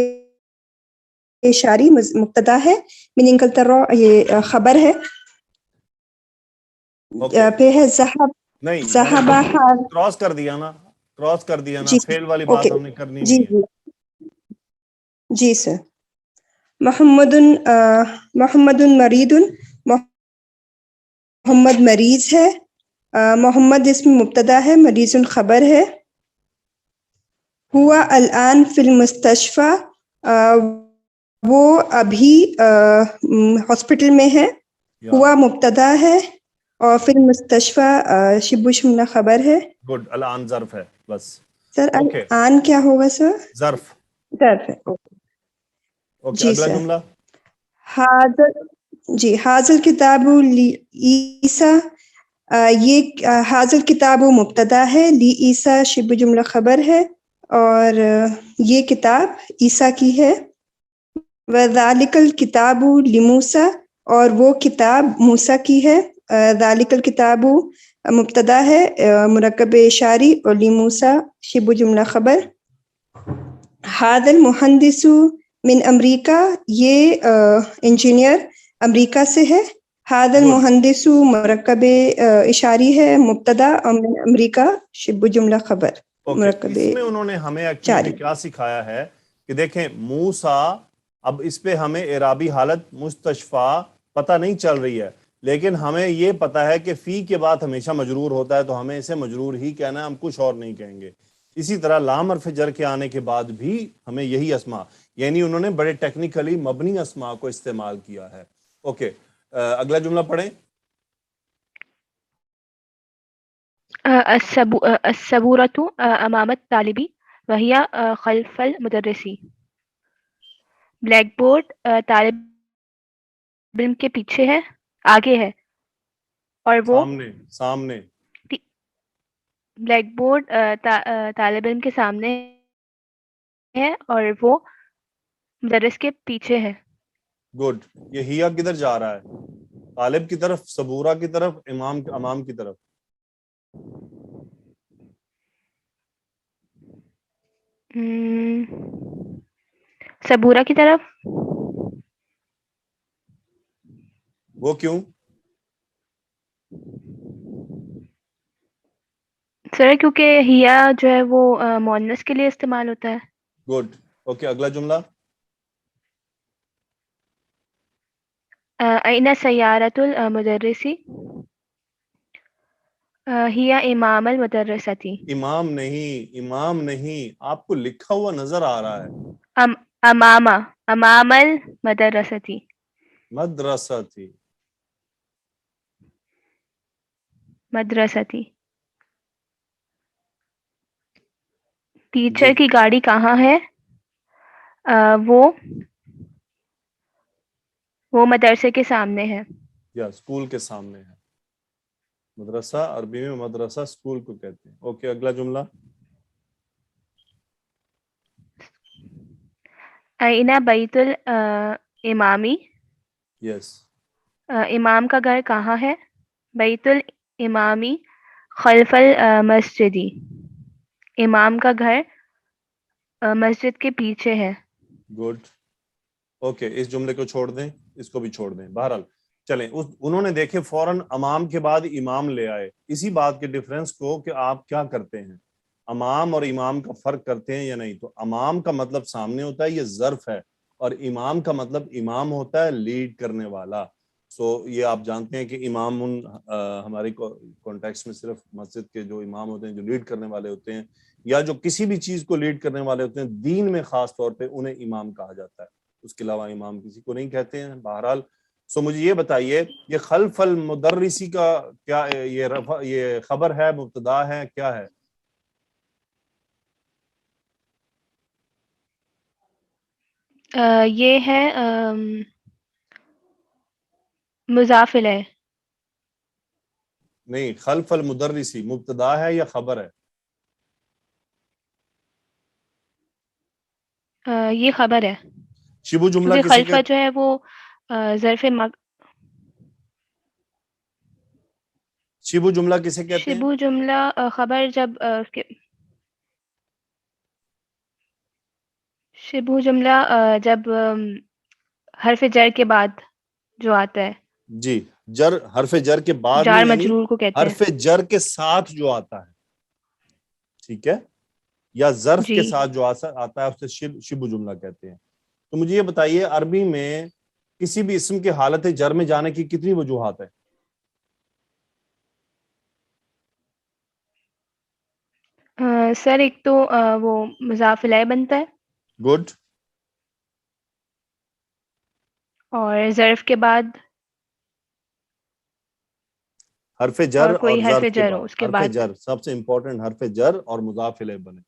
اشاری مبتدا ہے. من انگلترا یہ خبر ہے. پہ ہے نہیں, ذهب کراس کر دیا نا, کراس کر دیا نا, جی فیل والی اوکے. بات ہم نے کرنی جی نہیں ہے. جی سر. محمد مرید. محمد مریض ہے. محمد اسم مبتدا ہے, مریض خبر ہے. ہوا الان فی المستشفى. وہ ابھی ہاسپٹل میں ہے. ہوا مبتدا ہے اور پھر مستشفى شبہ جملہ خبر ہے. گڈ, الان ظرف ہے بس. سر اوکے, الان کیا ہوگا سر؟ ظرف. ظرف ہے. اوکے, جی اگلا سر. جملہ. حاضر کتاب عیسیٰ. یہ حاضر کتاب مبتدا ہے, لی عیسیٰ شبہ جملہ خبر ہے, اور یہ کتاب عیسیٰ کی ہے. وذالک الکتاب لموسیٰ, اور وہ کتاب موسیٰ کی ہے. ذالک الکتاب مبتدا ہے, مرکب اشاری, اور لموسیٰ شبہ جملہ خبر. ھذا المہندس من امریکہ, یہ انجینئر امریکہ سے ہے. ھذا المہندس مرکب اشاری ہے, مبتدا, اور من امریکہ شبہ جملہ خبر. مرکب اس میں انہوں نے ہمیں ایکچولی کیا سکھایا ہے کہ دیکھیں موسیٰ, اب اس پہ ہمیں اعرابی حالت مستشفیٰ پتہ نہیں چل رہی ہے, لیکن ہمیں یہ پتا ہے کہ فی کے بعد ہمیشہ مجرور ہوتا ہے, تو ہمیں اسے مجرور ہی کہنا ہے, ہم کچھ اور نہیں کہیں گے. اسی طرح لام حرف جر کے آنے کے بعد بھی ہمیں یہی اسما, یعنی انہوں نے بڑے ٹیکنیکلی مبنی اسما کو استعمال کیا ہے. اوکے, اگلا جملہ پڑھیں. الصبورۃ امام الطالب وہی خلف المدرس. بلیک بورڈ طالب علم کے پیچھے ہے, آگے ہے, اور وہ سامنے. بلیک بورڈ طالب علم کے سامنے ہے, اور وہ مدرس کے پیچھے ہے. گڈ. یہ ہیا کدھر جا رہا ہے؟ طالب کی طرف, صبورہ کی طرف, امام کی طرف. صبورہ کی طرف. وہ کیوں؟ سر کیونکہ ہیا جو ہے وہ مؤنث کے لیے استعمال ہوتا ہے. گڈ. اوکے, اگلا جملہ. این سیارۃ المدرس ہی امام المدرسۃ. امام نہیں, آپ کو لکھا ہوا نظر آ رہا ہے. امام المدرسۃ. مدرستی. ٹیچر کی گاڑی کہاں ہے؟ وہ مدرسے کے سامنے ہے. یا اسکول کے سامنے ہے. مدرسہ عربی میں مدرسہ اسکول کو کہتے ہیں. اوکے, اگلا جملہ. این بیت الامامی. یس. امام کا گھر کہاں ہے؟ بیت الامامی خلف المسجد. امام کا گھر مسجد کے پیچھے ہے. گڈ. اوکے, اس جملے کو چھوڑ دیں, اس کو بھی چھوڑ دیں. بہرحال چلیں, انہوں نے دیکھے فوراً امام کے بعد امام لے آئے. اسی بات کے ڈیفرنس کو کہ آپ کیا کرتے ہیں, امام اور امام کا فرق کرتے ہیں یا نہیں. تو امام کا مطلب سامنے ہوتا ہے, یہ ظرف ہے, اور امام کا مطلب امام ہوتا ہے, لیڈ کرنے والا. سو یہ آپ جانتے ہیں کہ امام ہماری کانٹیکس میں صرف مسجد کے جو امام ہوتے ہیں, جو لیڈ کرنے والے ہوتے ہیں, یا جو کسی بھی چیز کو لیڈ کرنے والے ہوتے ہیں, دین میں خاص طور پہ انہیں امام کہا جاتا ہے. اس کے علاوہ امام کسی کو نہیں کہتے ہیں. بہرحال سو مجھے یہ بتائیے یہ خلف المدرسی کا کیا یہ خبر ہے، مبتدا ہے، کیا ہے؟ یہ ہے مضاف الیہ. نہیں، خلف المدرسی مبتدا ہے یا خبر ہے؟ یہ خبر ہے شبو جملہ کیونکہ کسے خلفہ جو ہے وہ ظرف شبو جملہ کسے کہتے ہیں؟ شبو جملہ خبر جب شبو جملہ جب حرف جر کے بعد جو آتا ہے. جی، جر حرف جر کے بعد جار نہیں، یعنی مجرور کو کہتے ہیں. حرف جر کے ساتھ جو آتا ہے، ٹھیک ہے، یا ظرف جی. کے ساتھ جو آتا ہے اسے شبو جملہ کہتے ہیں. تو مجھے یہ بتائیے عربی میں کسی بھی اسم کے حالت جر میں جانے کی کتنی وجوہات ہیں؟ سر ایک تو وہ مضاف الیہ بنتا ہے، گڈ. اور ظرف کے بعد حرف جر اور کوئی اور حرف ظرف کے جر بعد. ہو اس کے حرف بعد. جر سب سے امپورٹنٹ، حرف جر اور مضاف الیہ بنے.